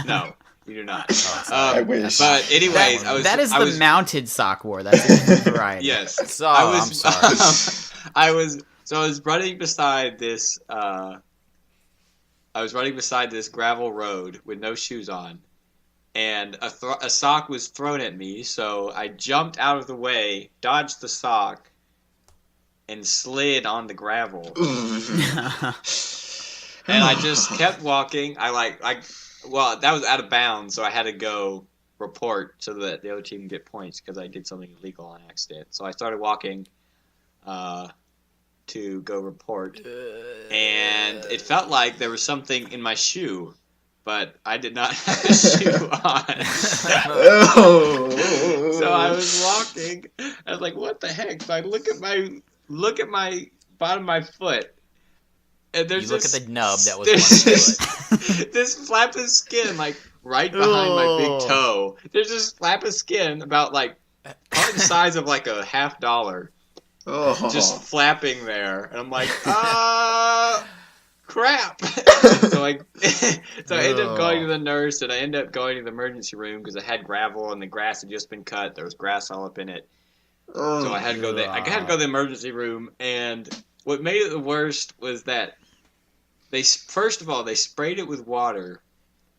No, you do not. I wish. But anyways, that is I the was, mounted sock war. That's a different variety. Yes. So, I'm sorry. I was running beside this. I was running beside this gravel road with no shoes on, and a sock was thrown at me. So I jumped out of the way, dodged the sock, and slid on the gravel. And I just kept walking. Well, that was out of bounds, so I had to go report so that the other team can get points because I did something illegal on accident. So I started walking to go report, and it felt like there was something in my shoe, but I did not have a shoe on. Oh. So I was walking. I was like, "What the heck?" So I look at my bottom of my foot, and there's You look this, at the nub that was there's on your this, foot. this flap of skin like right behind my big Ugh. toe. There's this flap of skin about like probably the size of like a $50 Oh. just flapping there, and I'm like, crap. so I ended up going to Oh. the nurse, and I ended up going to the emergency room because I had gravel and the grass had just been cut. There was grass all up in it. So I had to go there. I had to go to the emergency room, and what made it the worst was that first of all they sprayed it with water,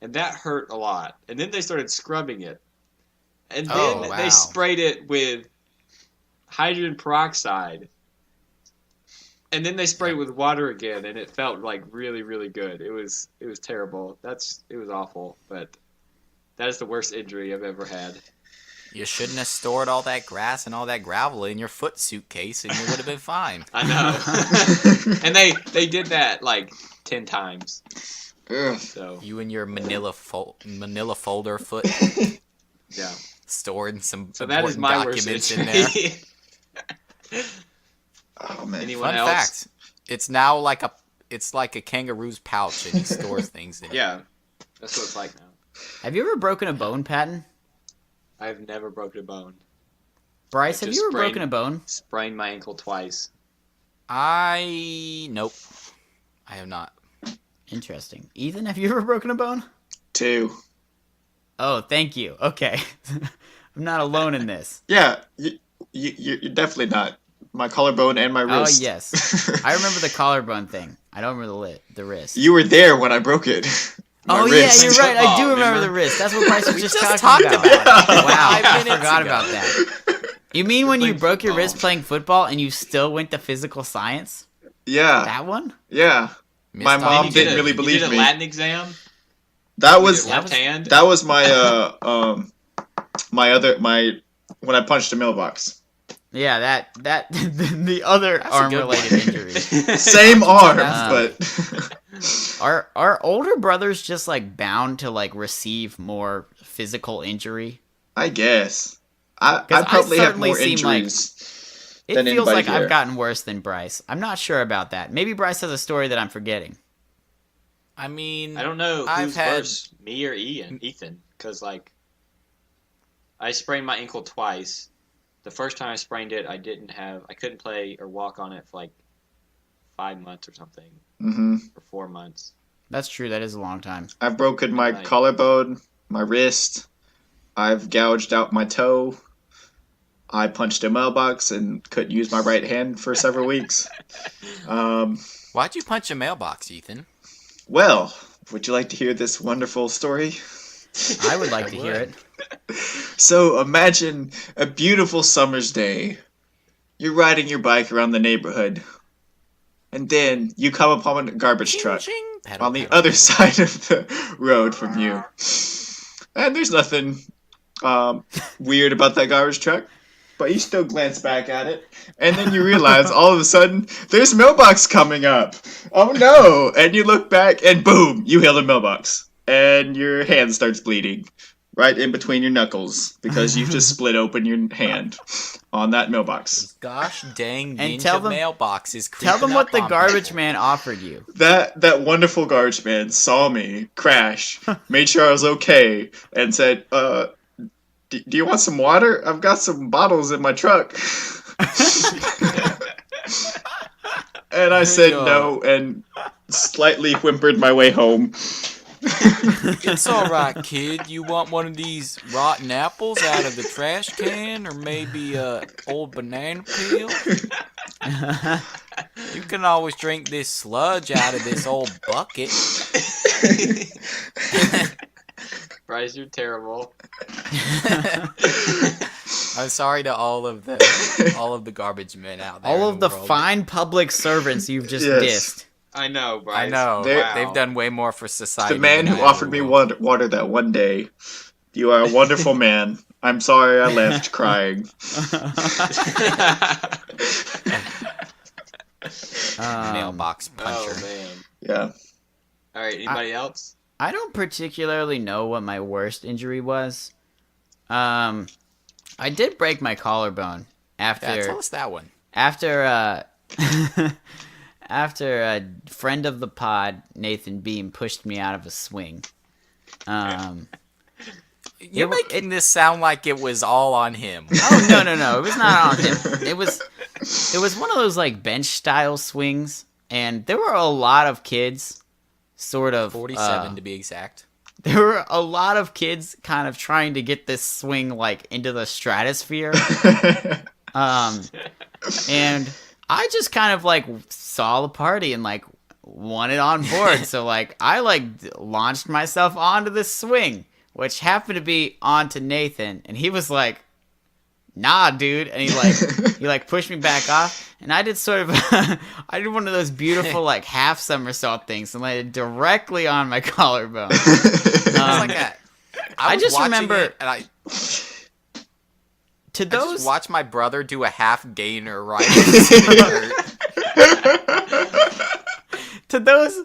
and that hurt a lot. And then they started scrubbing it, and then Oh, wow. they sprayed it with hydrogen peroxide, and then they sprayed it with water again, and it felt like really, really good. It was terrible. It was awful, but that is the worst injury I've ever had. You shouldn't have stored all that grass and all that gravel in your foot suitcase, and you would have been fine. I know. And they did that like 10 times. Ugh. So You and your Manila folder foot yeah. storing some So that is important my worst documents in injury. there. Oh man. Anyone Fun else? fact: it's now like a kangaroo's pouch, and he stores things in it. Yeah. That's what it's like now. Have you ever broken a bone, Patton? I've never broken a bone. Bryce, I have just you ever sprained- broken a bone? Sprained my ankle twice. Nope, I have not. Interesting. Ethan, have you ever broken a bone? 2. Oh, thank you. Okay. I'm not alone in this. Yeah, you're definitely not. My collarbone and my Oh, wrist. yes. I remember the collarbone thing. I don't remember the wrist. You were there when I broke it. My Oh, wrist. yeah, you're right. I do Oh, remember remember? the wrist. That's what Bryce was just just talking talked about. about it Wow, 5 I minutes forgot ago. about that. You mean when you Playing broke your football. wrist playing football and you still went to physical science? Yeah, That one? yeah. My Missed mom You didn't did a- really you believe did a me. Latin exam? That With was your left hand? that was my my when I punched a mailbox. Yeah, that the other That's a good arm-related one. injury. Same arm, Uh, but Are older brothers just like bound to like receive more physical injury? I guess I 'Cause I probably have certainly more seem like- injuries. It than feels anybody like here. I've gotten worse than Bryce. I'm not sure about that. Maybe Bryce has a story that I'm forgetting. I mean, I don't know I've who's had- worse, me or Ethan, because like I sprained my ankle twice. The first time I sprained it, I couldn't play or walk on it for like 5 months or something, hmm or 4 months. That's true. That is a long time. I've broken my Right. collarbone, my wrist. I've gouged out my toe. I punched a mailbox and couldn't use my right hand for several weeks. why'd you punch a mailbox, Ethan? Well, would you like to hear this wonderful story? I would like to hear it. So imagine a beautiful summer's day. You're riding your bike around the neighborhood, and then you come upon a garbage truck Pedal, on the pedal, other pedal. side of the road from you. And there's nothing weird about that garbage truck, but you still glance back at it, and then you realize all of a sudden there's a mailbox coming up. Oh no! And you look back, and boom, you hit the mailbox, and your hand starts bleeding right in between your knuckles because you've just split open your hand on that mailbox. Gosh dang ninja And tell them- mailbox is Tell them creeping what up the on garbage people. man offered you. That wonderful garbage man saw me crash, made sure I was okay, and said, do you want some water? I've got some bottles in my truck. And I said Yeah. no and slightly whimpered my way home. It's alright, kid. You want one of these rotten apples out of the trash can? Or maybe a old banana peel? You can always drink this sludge out of this old bucket. Bryce, you're terrible. I'm sorry to all of the garbage men out there. All in of the world. fine public servants you've just Yes. dissed. I know, Bryce. I know. They're- Wow. They've done way more for society. The man than who I offered ever me will. water that one day. You are a wonderful man. I'm sorry I left crying. Mailbox puncher. Oh man. Yeah. All right. Anybody else? I don't particularly know what my worst injury was. I did break my collarbone after Yeah, tell us that one. after after a friend of the pod, Nathan Beam, pushed me out of a swing. You're It- making this sound like it was all on him. Oh no, it was not on him. It was one of those like bench style swings, and there were a lot of kids, sort of 47 to be exact. There were a lot of kids kind of trying to get this swing like into the stratosphere. And I just kind of like saw the party and like wanted on board. So like I like launched myself onto this swing, which happened to be onto Nathan, and he was like, "Nah, dude," and he like pushed me back off, and I did sort of I did one of those beautiful like half somersault things and landed directly on my collarbone. I just remember it, and I just watched my brother do a half gainer right. To those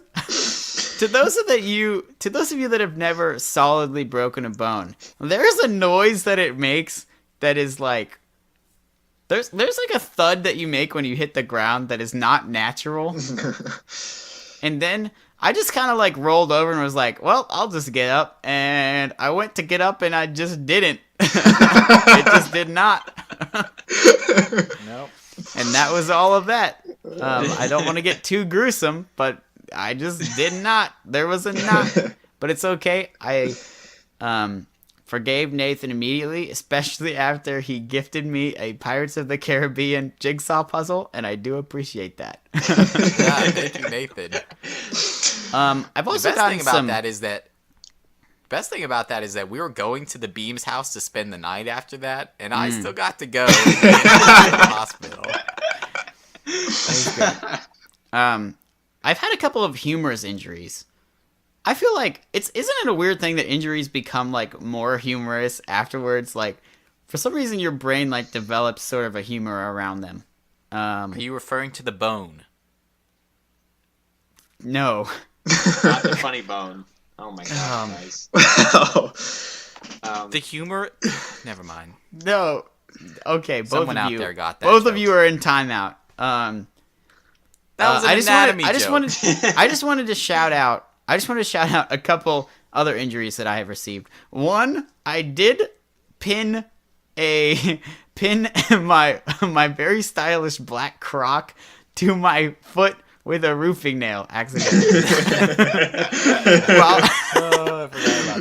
of you that have never solidly broken a bone, there's a noise that it makes that is like there's like a thud that you make when you hit the ground that is not natural. And then I just kind of like rolled over and was like, well, I'll just get up. And I went to get up and I just didn't. It just did not. Nope. And that was all of that. I don't want to get too gruesome, but I just did not. There was a knot. But it's okay. I forgave Nathan immediately, especially after he gifted me a Pirates of the Caribbean jigsaw puzzle, and I do appreciate that. Yeah, thank you, Nathan. I've also The best gotten thing about some... that is that we were going to the Beams house to spend the night after that, and I still got to go to the hospital. I've had a couple of humorous injuries. I feel like isn't it a weird thing that injuries become like more humorous afterwards? Like for some reason your brain like develops sort of a humor around them. Are you referring to the bone? No. Not the funny bone. Oh my god, guys. Wow. The humor? Never mind. No. Okay, both Someone of out you. there got that Both joke. of you are in timeout. That was an anatomy joke. I just wanted to shout out a couple other injuries that I have received. One, I did pin my very stylish black Croc to my foot with a roofing nail accidentally.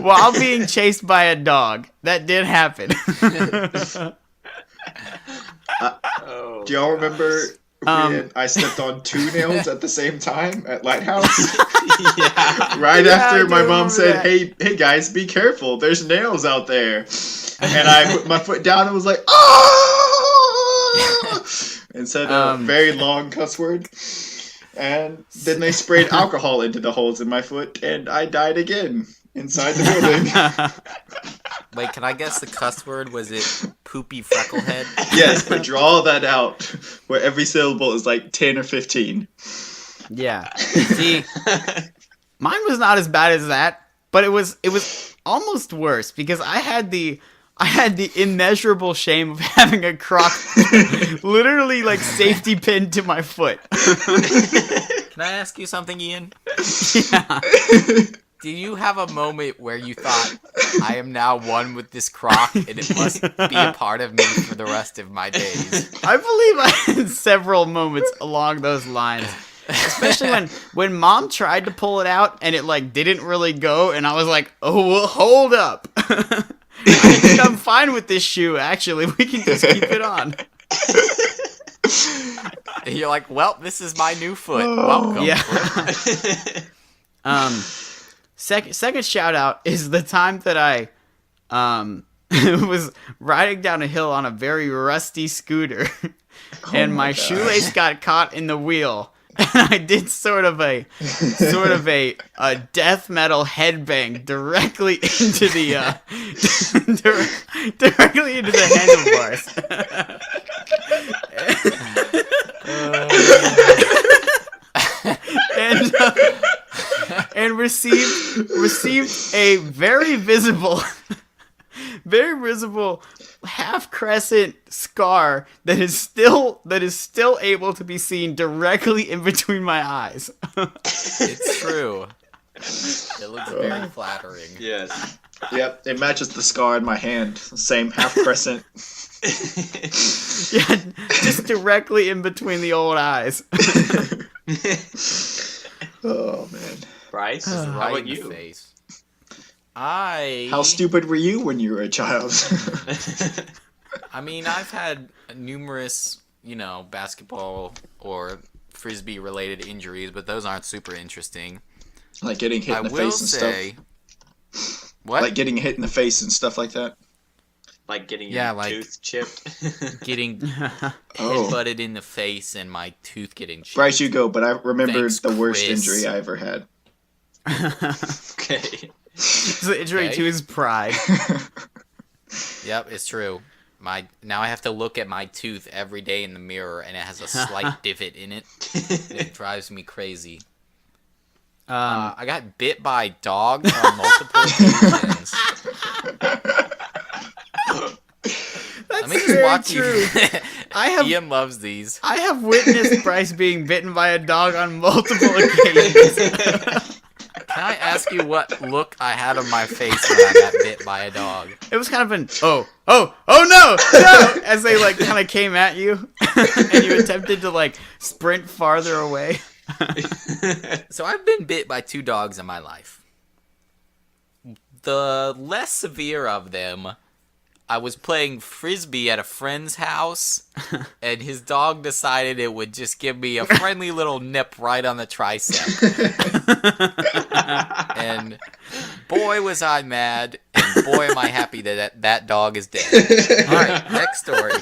While being chased by a dog. That did happen. Do y'all remember when I stepped on 2 nails at the same time at Lighthouse? Yeah. Right after my mom remember said, that. hey guys, be careful, there's nails out there. And I put my foot down and was like, oh! And said a very long cuss word. And then they sprayed alcohol into the holes in my foot, and I died again inside the building. Wait, can I guess the cuss word? Was it poopy frecklehead? Yes, but draw that out, where every syllable is like 10 or 15. Yeah. See, mine was not as bad as that, but it was almost worse because I had the immeasurable shame of having a Croc literally like safety pinned to my foot. Can I ask you something, Ian? Yeah. Do you have a moment where you thought, I am now one with this Croc and it must be a part of me for the rest of my days? I believe I had several moments along those lines. Especially when Mom tried to pull it out and it like didn't really go, and I was like, oh, well, hold up. I think I'm fine with this shoe, actually. We can just keep it on. And you're like, well, this is my new foot. Welcome. Yeah. foot. Second shout out is the time that I was riding down a hill on a very rusty scooter, and my shoelace got caught in the wheel. And I did sort of a death metal headbang directly into the directly into the handlebars. And received a very visible half crescent scar that is still able to be seen directly in between my eyes. It's true. It looks very flattering. Yes. Yep, it matches the scar in my hand. Same half crescent. Yeah, just directly in between the old eyes. Oh man. Bryce, Just how Right about in the you? face. How stupid were you when you were a child? I mean, I've had numerous, basketball or frisbee related injuries, but those aren't super interesting. Like getting hit I in the will face and say, stuff. what? Like getting hit in the face and stuff like that. Like getting Yeah, your like- tooth chipped. Getting Oh. headbutted in the face and my tooth getting chipped. Bryce, you go, but I remembered Thanks, the worst Chris. injury I ever had. Okay. It's the injury Okay. to his pride. Yep, it's true. Now I have to look at my tooth every day in the mirror, and it has a slight divot in it. It drives me crazy. I got bit by a dog on multiple occasions. That's Let me just very watch true. you. I Ian loves these. have witnessed Bryce being bitten by a dog on multiple occasions. Can I ask you what look I had on my face when I got bit by a dog? It was kind of an oh no as they like kind of came at you and you attempted to like sprint farther away. So I've been bit by 2 dogs in my life. The less severe of them, I was playing frisbee at a friend's house, and his dog decided it would just give me a friendly little nip right on the tricep. And boy was I mad, and boy am I happy that dog is dead. Alright, next story.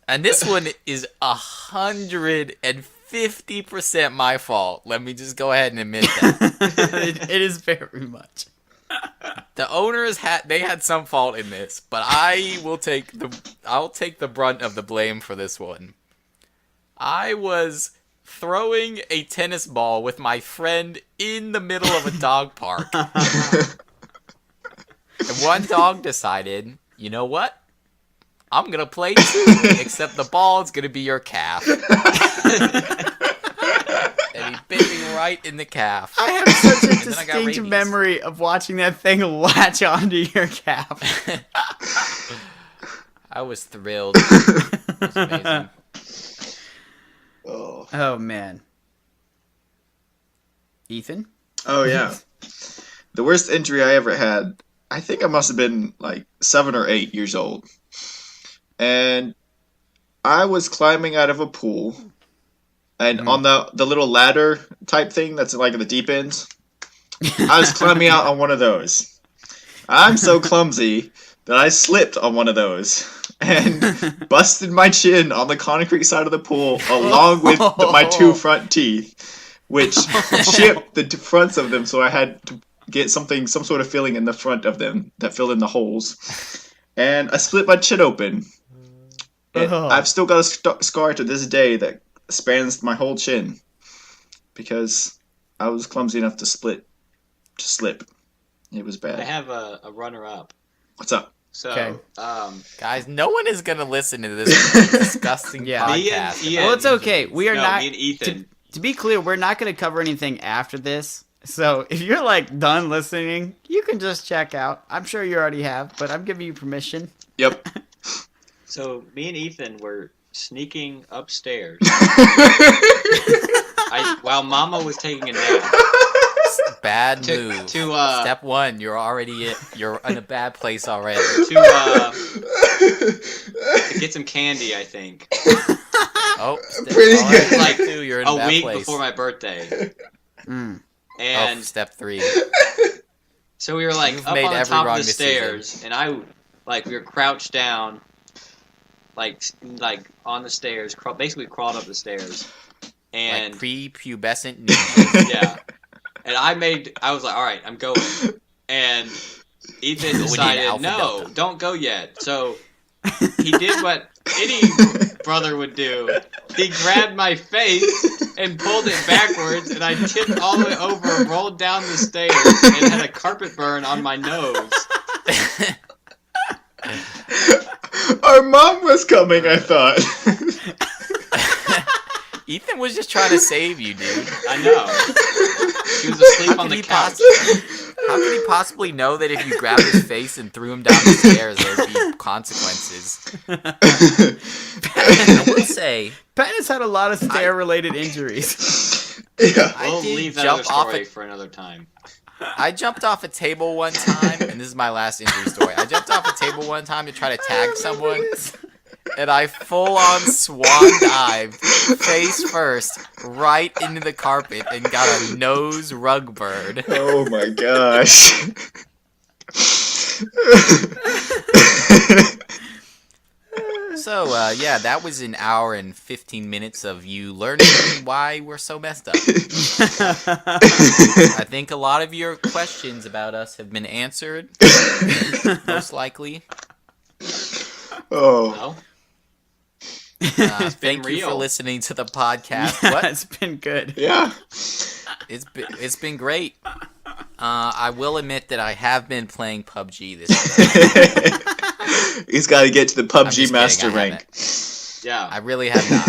And this one is 150% my fault. Let me just go ahead and admit that. It is very much. The owners had some fault in this, but I'll take the brunt of the blame for this one. I was throwing a tennis ball with my friend in the middle of a dog park. And one dog decided, you know what? I'm gonna play too, except the ball is gonna be your calf. And he bit me right in the calf. I have such a And then I got distinct rabies. memory of watching that thing latch onto your calf. I was thrilled. It was amazing. Oh. Oh man. Ethan? Oh yeah. The worst injury I ever had, I think I must have been like 7 or 8 years old. And I was climbing out of a pool, and on the little ladder type thing that's like at the deep ends, I was climbing out on one of those. I'm so clumsy that I slipped on one of those and busted my chin on the concrete side of the pool along with my 2 front teeth, which chipped the fronts of them, so I had to get some sort of filling in the front of them that filled in the holes. And I split my chin open. And I've still got a scar to this day that spans my whole chin because I was clumsy enough to slip. It was bad. I have a runner-up. What's up? So, Okay. Guys, no one is gonna listen to this disgusting Yeah. Me and podcast. Ian- Well, it's okay. We are no, not. me and Ethan. To be clear, we're not going to cover anything after this. So if you're like done listening, you can just check out. I'm sure you already have, but I'm giving you permission. Yep. So me and Ethan were sneaking upstairs while Mama was taking a nap. Bad To- move. to, Step 1, you're in a bad place already. To get some candy, I think. Oh, step, Pretty all right, good. Like, two, you're in a A bad week place. before my birthday. Mm. And step 3. so we were like You've up made on the every top wrong of the decision. stairs, and we were crouched down, like on the stairs, basically crawled up the stairs, and Like pre-pubescent ninjas. yeah, and I was like, all right, I'm going, and Ethan Going in decided, Alpha no, Delta. don't go yet. So he did what any brother would do. He grabbed my face and pulled it backwards, and I tipped all the way over and rolled down the stairs and had a carpet burn on my nose. Our mom was coming, I thought. Ethan was just trying to save you, dude. I know. He was asleep How on could the he couch. How could he possibly know that if you grabbed his face and threw him down the stairs, there'd be consequences? I will say, Pat has had a lot of stair-related injuries. Yeah. I We'll did leave that jump other off story a- for another time. I jumped off a table one time, and this is my last injury story. I jumped off a table one time to try to tag someone, and I full-on swan dived, face first, right into the carpet, and got a nose rug bird. Oh my gosh. So, yeah, that was an hour and 15 minutes of you learning why we're so messed up. I think a lot of your questions about us have been answered, most likely. Oh. Well, Thank you for real. listening to the podcast. What? It's been good. Yeah. It's been great. I will admit that I have been playing PUBG this week. He's got to get to the I'm PUBG just kidding, master I rank. haven't. yeah. I really have not,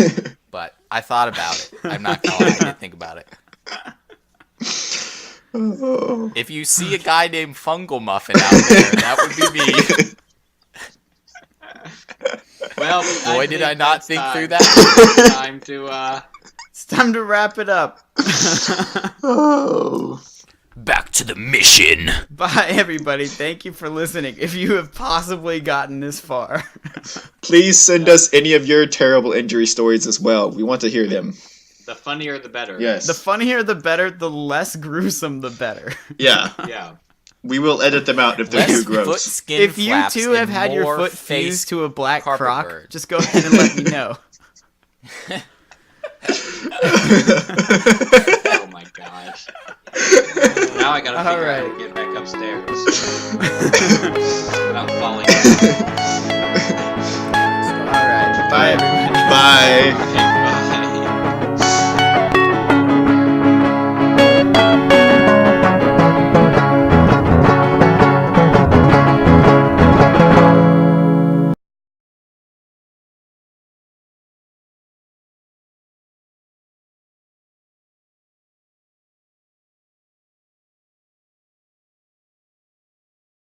but I thought about it. I'm not gonna lie, I did think about it. Oh. If you see a guy named Fungal Muffin out there, that would be me. Well, Boy, did I not think through that. Time to It's time to wrap it up. Oh. Back to the mission. Bye, everybody. Thank you for listening. If you have possibly gotten this far. Please send us any of your terrible injury stories as well. We want to hear them. the funnier the better. Yes. The funnier the better, the less gruesome the better. Yeah. Yeah. We will edit them out if they're Less too gross. foot skin If you flaps too have and had your more foot face fused to a black carpet croc, bird. just go ahead and let me know. Oh my gosh. Now I gotta figure out how to get back upstairs without falling down.